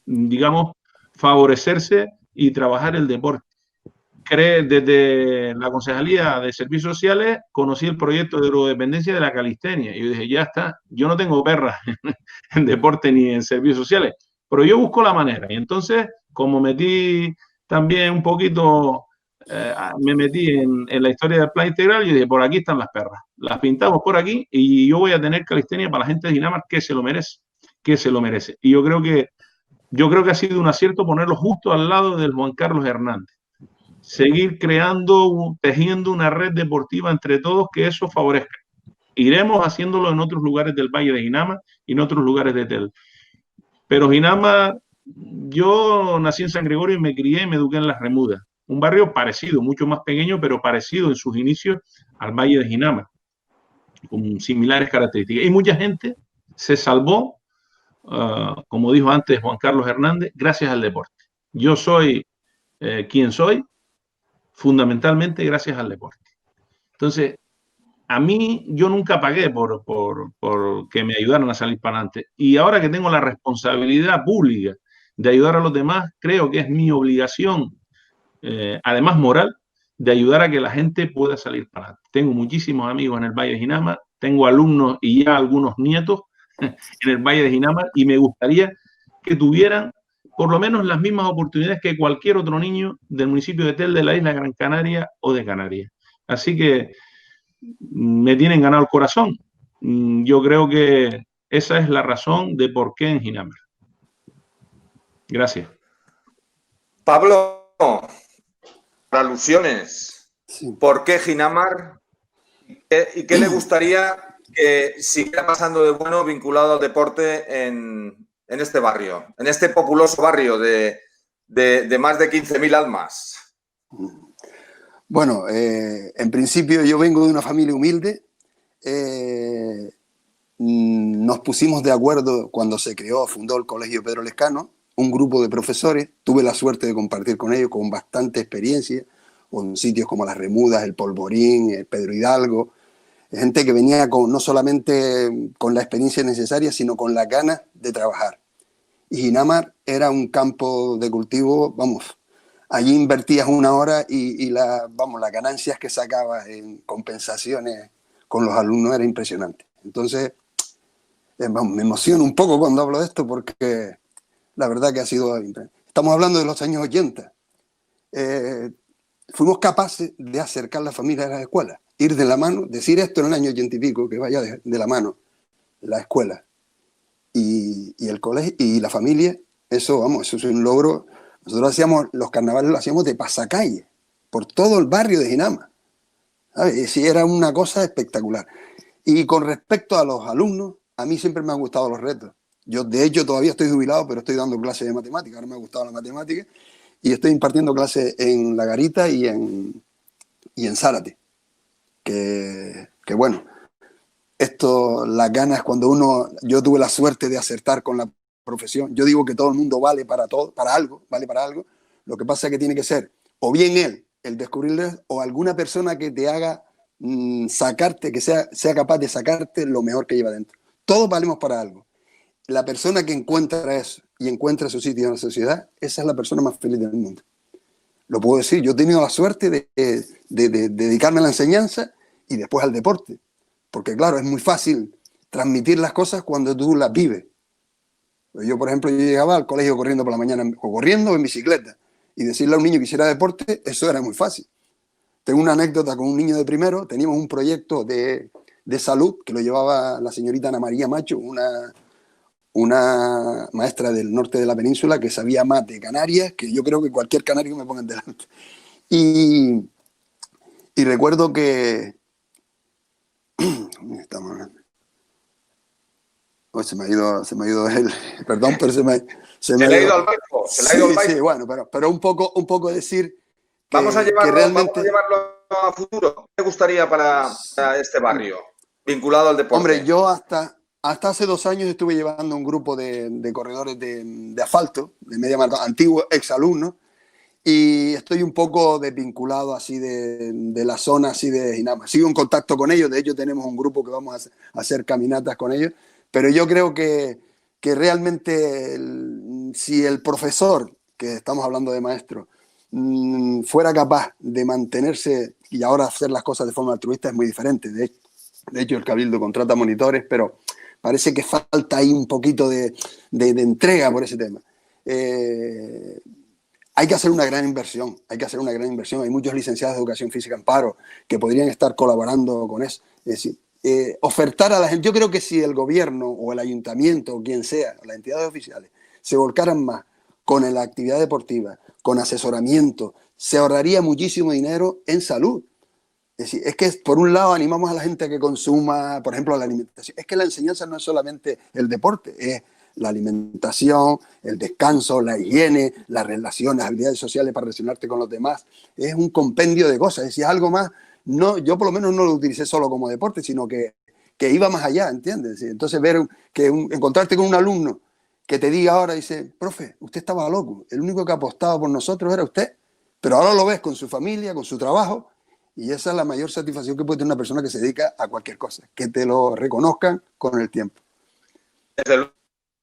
digamos, favorecerse y trabajar el deporte. Desde la Concejalía de Servicios Sociales conocí el proyecto de drogodependencia de la calistenia y yo dije, ya está, yo no tengo perras en deporte ni en servicios sociales, pero yo busco la manera. Y entonces, como metí también un poquito, me metí en la historia del plan integral, yo dije, por aquí están las perras, las pintamos por aquí y yo voy a tener calistenia para la gente de Ginamar que se lo merece, que se lo merece. Y yo creo que ha sido un acierto ponerlo justo al lado del Juan Carlos Hernández. Seguir creando, tejiendo una red deportiva entre todos que eso favorezca. Iremos haciéndolo en otros lugares del Valle de Ginamar y en otros lugares de Tel. Pero Ginamar, yo nací en San Gregorio y me crié y me eduqué en Las Remudas. Un barrio parecido, mucho más pequeño, pero parecido en sus inicios al Valle de Ginamar, con similares características. Y mucha gente se salvó, como dijo antes Juan Carlos Hernández, gracias al deporte. Yo soy quien soy, fundamentalmente gracias al deporte. Entonces, a mí yo nunca pagué por que me ayudaran a salir para adelante. Y ahora que tengo la responsabilidad pública de ayudar a los demás, creo que es mi obligación, además moral, de ayudar a que la gente pueda salir para adelante. Tengo muchísimos amigos en el Valle de Ginamar, tengo alumnos y ya algunos nietos en el Valle de Ginamar y me gustaría que tuvieran por lo menos las mismas oportunidades que cualquier otro niño del municipio de Tel, de la isla de Gran Canaria o de Canarias. Así que me tienen ganado el corazón. Yo creo que esa es la razón de por qué en Ginamar. Gracias. Pablo, para alusiones, Sí. ¿por qué Ginamar? ¿Y qué le gustaría que siguiera pasando de bueno vinculado al deporte en este barrio, en este populoso barrio de más de 15.000 almas? Bueno, en principio yo vengo de una familia humilde. Nos pusimos de acuerdo cuando se fundó el Colegio Pedro Lescano, un grupo de profesores. Tuve la suerte de compartir con ellos con bastante experiencia, con sitios como Las Remudas, el Polvorín, el Pedro Hidalgo. Gente que venía no solamente con la experiencia necesaria, sino con las ganas de trabajar. Y Ginamar era un campo de cultivo, vamos, allí invertías una hora y las ganancias que sacabas en compensaciones con los alumnos era impresionante. Entonces, me emociono un poco cuando hablo de esto porque la verdad que ha sido... Estamos hablando de los años 80. Fuimos capaces de acercar la familia a las escuelas, ir de la mano, decir esto en el año 80 y pico, que vaya de la mano la escuela y el colegio y la familia. Eso es un logro. Nosotros hacíamos los carnavales, lo hacíamos de pasacalle por todo el barrio de Ginamar, ¿sabes? Sí, era una cosa espectacular. Y con respecto a los alumnos, a mí siempre me han gustado los retos. Yo, de hecho, todavía estoy jubilado, pero estoy dando clases de matemáticas. Ahora me ha gustado la matemática y estoy impartiendo clases en La Garita y en Zárate. Que bueno, esto, las ganas cuando yo tuve la suerte de acertar con la profesión. Yo digo que todo el mundo vale para todo, vale para algo. Lo que pasa es que tiene que ser o bien el descubrirlo, o alguna persona que te haga sacarte, que sea capaz de sacarte lo mejor que lleva dentro. Todos valemos para algo. la persona que encuentra eso y encuentra su sitio en la sociedad, esa es la persona más feliz del mundo. Lo puedo decir, yo he tenido la suerte de dedicarme a la enseñanza y después al deporte. Porque claro, es muy fácil transmitir las cosas cuando tú las vives. Yo, por ejemplo, yo llegaba al colegio corriendo por la mañana, o corriendo o en bicicleta, y decirle a un niño que hiciera deporte, eso era muy fácil. Tengo una anécdota con un niño de primero, teníamos un proyecto de salud que lo llevaba la señorita Ana María Macho, una maestra del norte de la península que sabía más de Canarias que yo creo que cualquier canario me pongan delante. Y recuerdo que... Estamos hablando. Oh, se me ha ido él. Perdón, pero se me ha ido al barco. Sí, bueno, pero un poco decir que, vamos a llevarlo a futuro. ¿Qué te gustaría para este barrio vinculado al deporte? Hombre, yo hasta hace 2 años estuve llevando un grupo de corredores de asfalto, de media maratón, antiguos exalumnos, y estoy un poco desvinculado así de la zona así de Ginamar. Sigo en contacto con ellos, de hecho tenemos un grupo que vamos a hacer caminatas con ellos, pero yo creo que realmente si el profesor, que estamos hablando de maestro, fuera capaz de mantenerse y ahora hacer las cosas de forma altruista es muy diferente. De hecho, el Cabildo contrata monitores, pero parece que falta ahí un poquito de entrega por ese tema. Hay que hacer una gran inversión, Hay muchos licenciados de educación física en paro que podrían estar colaborando con eso. Es decir, ofertar a la gente. Yo creo que si el gobierno o el ayuntamiento o quien sea, las entidades oficiales, se volcaran más con la actividad deportiva, con asesoramiento, se ahorraría muchísimo dinero en salud. Es decir, es que por un lado animamos a la gente a que consuma, por ejemplo, la alimentación. Es que la enseñanza no es solamente el deporte, es la alimentación, el descanso, la higiene, las relaciones, las habilidades sociales para relacionarte con los demás. Es un compendio de cosas. Es decir, algo más. No, yo por lo menos no lo utilicé solo como deporte, sino que iba más allá, ¿entiendes? Entonces encontrarte con un alumno que te diga ahora, dice, profe, usted estaba loco, el único que apostaba por nosotros era usted, pero ahora lo ves con su familia, con su trabajo, y esa es la mayor satisfacción que puede tener una persona que se dedica a cualquier cosa, que te lo reconozcan con el tiempo. Desde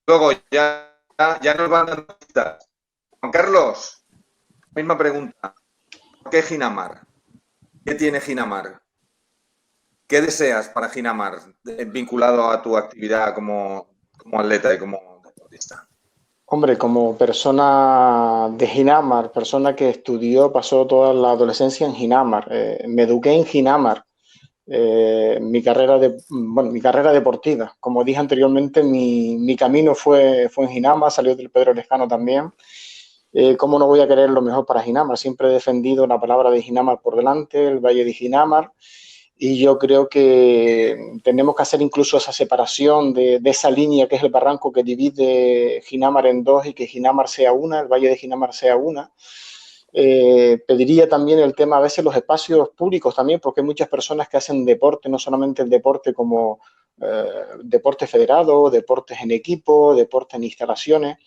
luego, ya nos van dando pistas. Juan Carlos, misma pregunta. ¿Por qué Ginamar? ¿Qué tiene Ginamar? ¿Qué deseas para Ginamar vinculado a tu actividad como atleta y como deportista? Hombre, como persona de Ginamar, persona que estudió, pasó toda la adolescencia en Ginamar, me eduqué en Ginamar, mi carrera deportiva. Como dije anteriormente, mi camino fue en Ginamar, salió del Pedro Lescano también. ¿Cómo no voy a querer lo mejor para Ginamar? Siempre he defendido la palabra de Ginamar por delante, el Valle de Ginamar, y yo creo que tenemos que hacer incluso esa separación de esa línea que es el barranco que divide Ginamar en dos y que Ginamar sea una, el Valle de Ginamar sea una. Pediría también el tema a veces los espacios públicos también, porque hay muchas personas que hacen deporte, no solamente el deporte como deporte federado, deportes en equipo, deporte en instalaciones.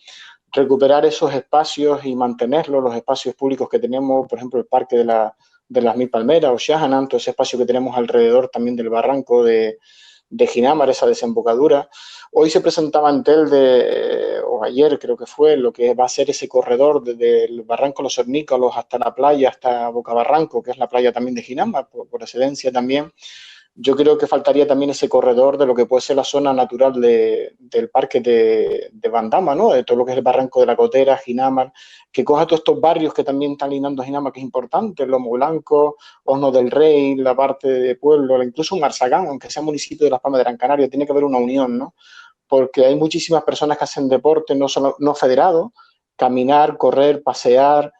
Recuperar esos espacios y mantenerlos, los espacios públicos que tenemos, por ejemplo, el Parque de las Mil Palmeras o Shahanan, todo ese espacio que tenemos alrededor también del barranco de Ginamar, esa desembocadura. Hoy se presentaba en Telde, o ayer creo que fue, lo que va a ser ese corredor desde el barranco Los Cernícalos hasta la playa, hasta Bocabarranco, que es la playa también de Ginamar, por excelencia también. Yo creo que faltaría también ese corredor de lo que puede ser la zona natural del parque de Bandama, ¿no? De todo lo que es el barranco de la Cotera, Ginamar, que coja todos estos barrios que también están lindando a Ginamar, que es importante, Lomo Blanco, Horno del Rey, la parte de pueblo, incluso un Arzagán, aunque sea municipio de Las Palmas de Gran Canaria, tiene que haber una unión, ¿no? Porque hay muchísimas personas que hacen deporte no federado, caminar, correr, pasear,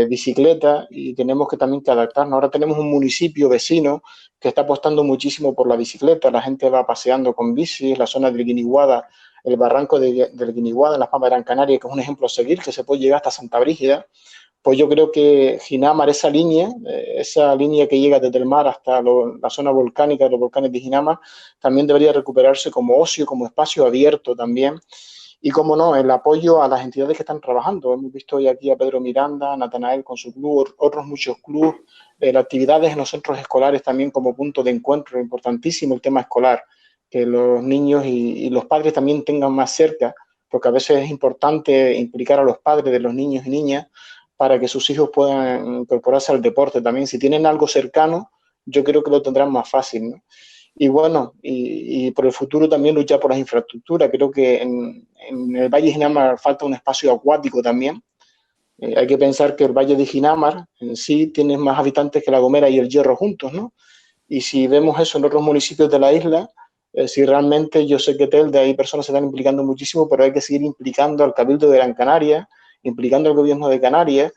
bicicleta, y tenemos que también que adaptarnos. Ahora tenemos un municipio vecino que está apostando muchísimo por la bicicleta, la gente va paseando con bicis, la zona del Guiniguada, el barranco del Guiniguada en Las Palmas de Gran Canaria, que es un ejemplo a seguir, que se puede llegar hasta Santa Brígida. Pues yo creo que Ginamar, esa línea que llega desde el mar hasta la zona volcánica de los volcanes de Ginamar, también debería recuperarse como ocio, como espacio abierto también. Y, como no, el apoyo a las entidades que están trabajando. Hemos visto hoy aquí a Pedro Miranda, a Natanael con su club, otros muchos clubes, las actividades en los centros escolares también como punto de encuentro, importantísimo el tema escolar. que los niños y los padres también tengan más cerca, porque a veces es importante implicar a los padres de los niños y niñas para que sus hijos puedan incorporarse al deporte también. Si tienen algo cercano, yo creo que lo tendrán más fácil, ¿no? Y bueno, y por el futuro también luchar por las infraestructuras. Creo que en el Valle de Ginamar falta un espacio acuático también. Hay que pensar que el Valle de Ginamar en sí tiene más habitantes que La Gomera y El Hierro juntos, ¿no? Y si vemos eso en otros municipios de la isla, si realmente yo sé que Telde hay personas que se están implicando muchísimo, pero hay que seguir implicando al Cabildo de Gran Canaria, implicando al gobierno de Canarias,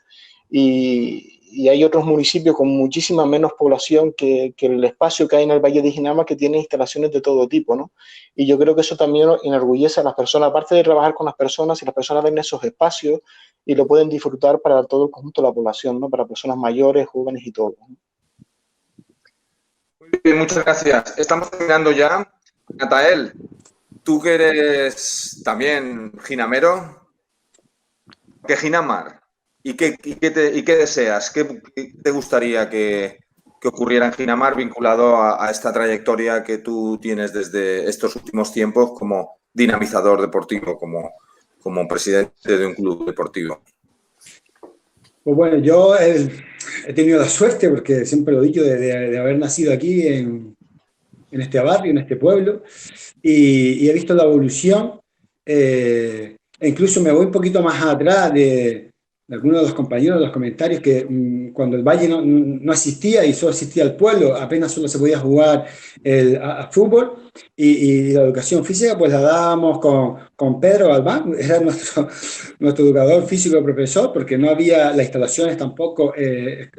y hay otros municipios con muchísima menos población que el espacio que hay en el Valle de Ginamar, que tiene instalaciones de todo tipo, ¿no? Y yo creo que eso también enorgullece a las personas, aparte de trabajar con las personas, y las personas ven esos espacios y lo pueden disfrutar para todo el conjunto de la población, ¿no? Para personas mayores, jóvenes y todo. Muy bien, muchas gracias. Estamos terminando ya. Natael, tú que eres también ginamero, ¿qué Ginamar? ¿Y qué deseas? ¿Qué te gustaría que ocurriera en Ginamar vinculado a esta trayectoria que tú tienes desde estos últimos tiempos como dinamizador deportivo, como presidente de un club deportivo? Pues bueno, yo he tenido la suerte, porque siempre lo he dicho, de haber nacido aquí en este barrio, en este pueblo, y he visto la evolución. E incluso me voy un poquito más atrás de algunos de los compañeros, de los comentarios, que cuando el Valle no existía y solo existía el pueblo, apenas solo se podía jugar a fútbol, y la educación física pues la dábamos con Pedro Galván, era nuestro educador físico y profesor, porque no había las instalaciones tampoco, el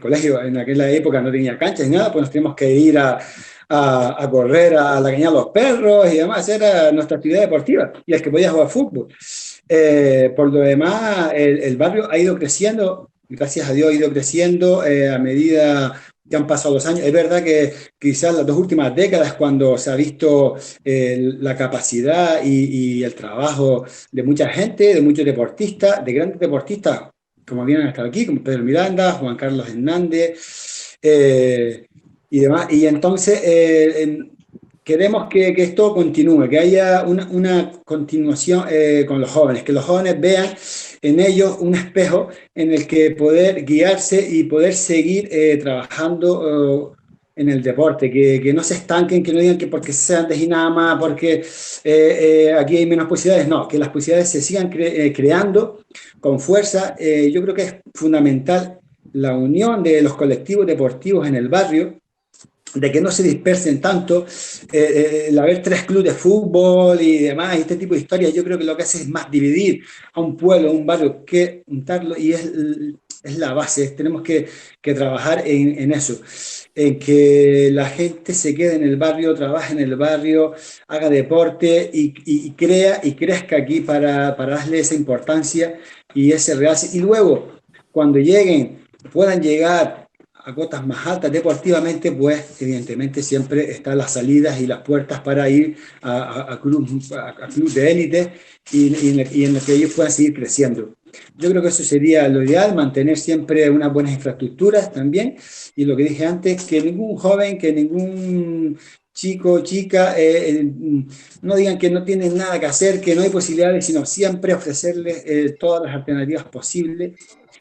colegio en aquella época no tenía canchas ni nada, pues nos teníamos que ir a correr a la cañada de los perros y demás. Era nuestra actividad deportiva, y el que podía jugar fútbol. Por lo demás, el barrio ha ido creciendo, gracias a Dios ha ido creciendo a medida que han pasado los años. Es verdad que quizás las 2 últimas décadas, cuando se ha visto la capacidad y el trabajo de mucha gente, de muchos deportistas, de grandes deportistas, como vienen hasta aquí, como Pedro Miranda, Juan Carlos Hernández, y demás. Y entonces queremos que esto continúe, que haya una continuación con los jóvenes, que los jóvenes vean en ellos un espejo en el que poder guiarse y poder seguir trabajando en el deporte, que no se estanquen, que no digan que porque sean de Ginama, porque aquí hay menos posibilidades. No, que las posibilidades se sigan creando con fuerza. Yo creo que es fundamental la unión de los colectivos deportivos en el barrio, de que no se dispersen tanto, el haber 3 clubes de fútbol y demás, y este tipo de historias. Yo creo que lo que hace es más dividir a un pueblo, a un barrio, que juntarlo, y es la base. Tenemos que trabajar en eso, en que la gente se quede en el barrio, trabaje en el barrio, haga deporte y crezca aquí para darle esa importancia y ese realce. Y luego, cuando puedan llegar a cotas más altas deportivamente, pues evidentemente siempre están las salidas y las puertas para ir a club de élite, y en el que ellos puedan seguir creciendo. Yo creo que eso sería lo ideal, mantener siempre unas buenas infraestructuras también, y lo que dije antes, que ningún joven, que ningún chico o chica no digan que no tienen nada que hacer, que no hay posibilidades, sino siempre ofrecerles todas las alternativas posibles.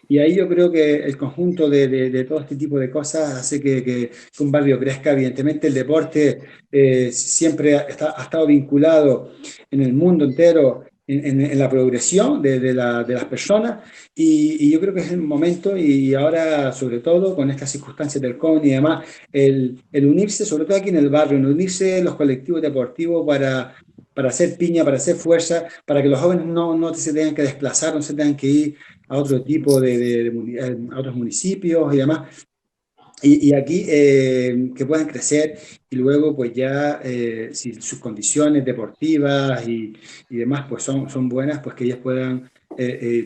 Y ahí yo creo que el conjunto de todo este tipo de cosas hace que un barrio crezca. Evidentemente el deporte siempre ha estado vinculado en el mundo entero en la progresión de las personas, y yo creo que es el momento, y ahora sobre todo con estas circunstancias del COVID y demás, el unirse, sobre todo aquí en el barrio, el unirse los colectivos deportivos para hacer piña, para hacer fuerza, para que los jóvenes no se tengan que desplazar, no se tengan que ir a otro tipo a otros municipios y demás, y aquí que puedan crecer, y luego pues ya si sus condiciones deportivas y demás pues son buenas, pues que ellos puedan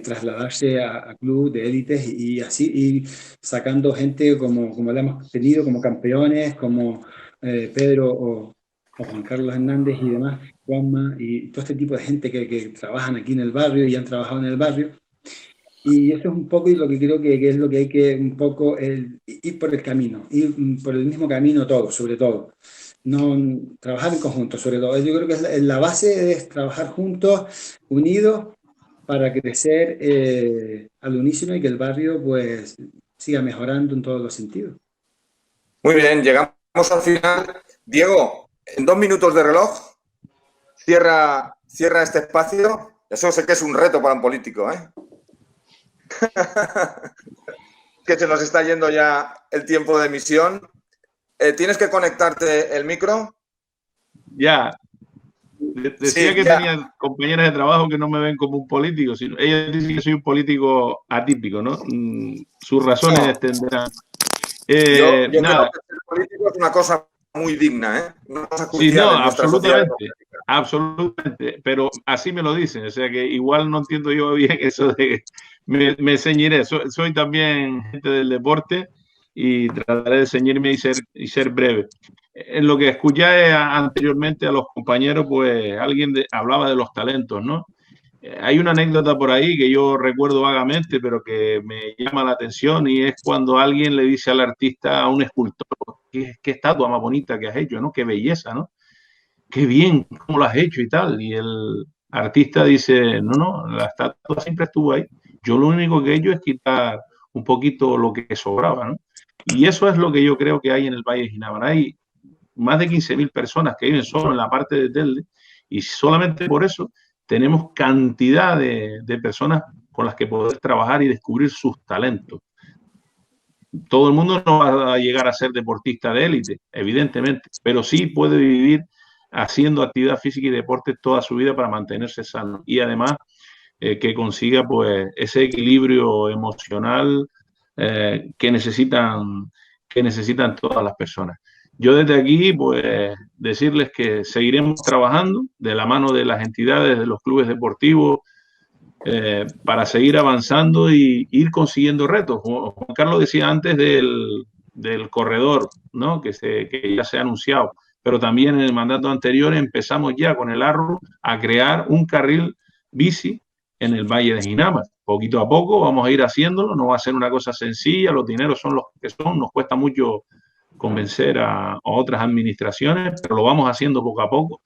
trasladarse a clubes de élites, y así ir sacando gente como la hemos tenido, como campeones, como Pedro o Juan Carlos Hernández y demás, Juanma, y todo este tipo de gente que trabajan aquí en el barrio y han trabajado en el barrio. Y eso es un poco lo que creo que es lo que hay que un poco ir por el camino, ir por el mismo camino todo, sobre todo. trabajar en conjunto, sobre todo. Yo creo que la base es trabajar juntos, unidos, para crecer al unísono y que el barrio pues siga mejorando en todos los sentidos. Muy bien, llegamos al final. Diego, en 2 minutos de reloj, cierra este espacio. Eso sé que es un reto para un político, ¿eh? Que se nos está yendo ya el tiempo de emisión. ¿Tienes que conectarte el micro? Ya. Decía que tenía compañeras de trabajo que no me ven como un político, sino ellas dicen que soy un político atípico, ¿no? Sus razones tendrán. Yo nada. creo que ser político es una cosa muy digna, ¿eh? Una cosa Sí, no, en absolutamente, pero así me lo dicen, o sea que igual no entiendo yo bien eso de me ceñiré, soy también gente del deporte y trataré de ceñirme y ser breve. En lo que escuché anteriormente a los compañeros, pues alguien hablaba de los talentos, ¿no? Hay una anécdota por ahí que yo recuerdo vagamente, pero que me llama la atención y es cuando alguien le dice al artista, a un escultor, qué estatua más bonita que has hecho, ¿no? Qué belleza, ¿no? Qué bien, cómo lo has hecho y tal. Y el artista dice, no, la estatua siempre estuvo ahí. Yo lo único que he hecho es quitar un poquito lo que sobraba, ¿no? Y eso es lo que yo creo que hay en el Valle de Ginebra. Hay más de 15.000 personas que viven solo en la parte de Telde y solamente por eso tenemos cantidad de personas con las que poder trabajar y descubrir sus talentos. Todo el mundo no va a llegar a ser deportista de élite, evidentemente, pero sí puede vivir haciendo actividad física y deporte toda su vida para mantenerse sano y además que consiga pues ese equilibrio emocional que necesitan todas las personas. Yo desde aquí pues decirles que seguiremos trabajando de la mano de las entidades, de los clubes deportivos, para seguir avanzando y ir consiguiendo retos. Juan Carlos decía antes del corredor, ¿no? que ya se ha anunciado, pero también en el mandato anterior empezamos ya con el ARRU a crear un carril bici en el Valle de Ginebra. Poquito a poco vamos a ir haciéndolo, no va a ser una cosa sencilla, los dineros son los que son, nos cuesta mucho convencer a otras administraciones, pero lo vamos haciendo poco a poco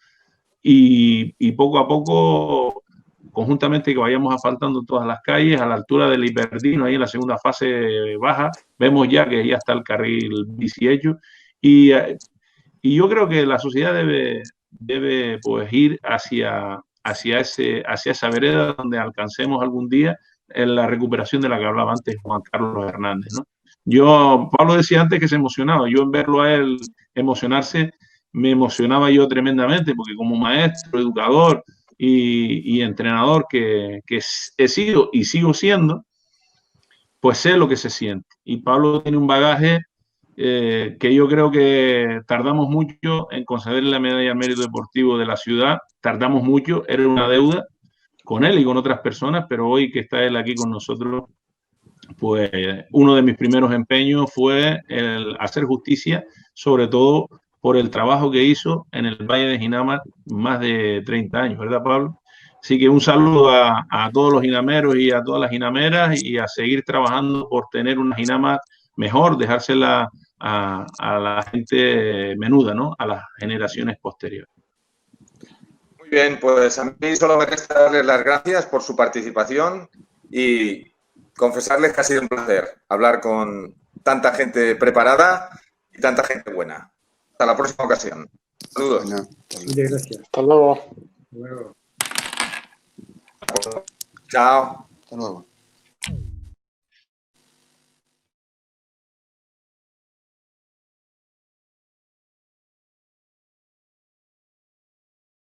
y poco a poco conjuntamente que vayamos asfaltando todas las calles a la altura del Hiperdino, ahí en la segunda fase baja, vemos ya que ya está el carril bici hecho y yo creo que la sociedad debe pues ir hacia esa vereda donde alcancemos algún día en la recuperación de la que hablaba antes Juan Carlos Hernández, ¿no? Pablo decía antes que se emocionaba, yo en verlo a él emocionarse me emocionaba yo tremendamente porque como maestro, educador y entrenador que he sido y sigo siendo, pues sé lo que se siente. Y Pablo tiene un bagaje que yo creo que tardamos mucho en concederle la medalla al mérito deportivo de la ciudad, tardamos mucho, era una deuda con él y con otras personas, pero hoy que está él aquí con nosotros, pues uno de mis primeros empeños fue el hacer justicia, sobre todo por el trabajo que hizo en el Valle de Ginebra más de 30 años, ¿verdad, Pablo? Así que un saludo a todos los ginameros y a todas las ginameras y a seguir trabajando por tener una Ginebra mejor, dejársela a la gente menuda, ¿no? A las generaciones posteriores. Muy bien, pues a mí solo me resta darles las gracias por su participación y confesarles que ha sido un placer hablar con tanta gente preparada y tanta gente buena. Hasta la próxima ocasión. Saludos. Muchas gracias. Hasta luego. Hasta luego. Chao. Hasta luego.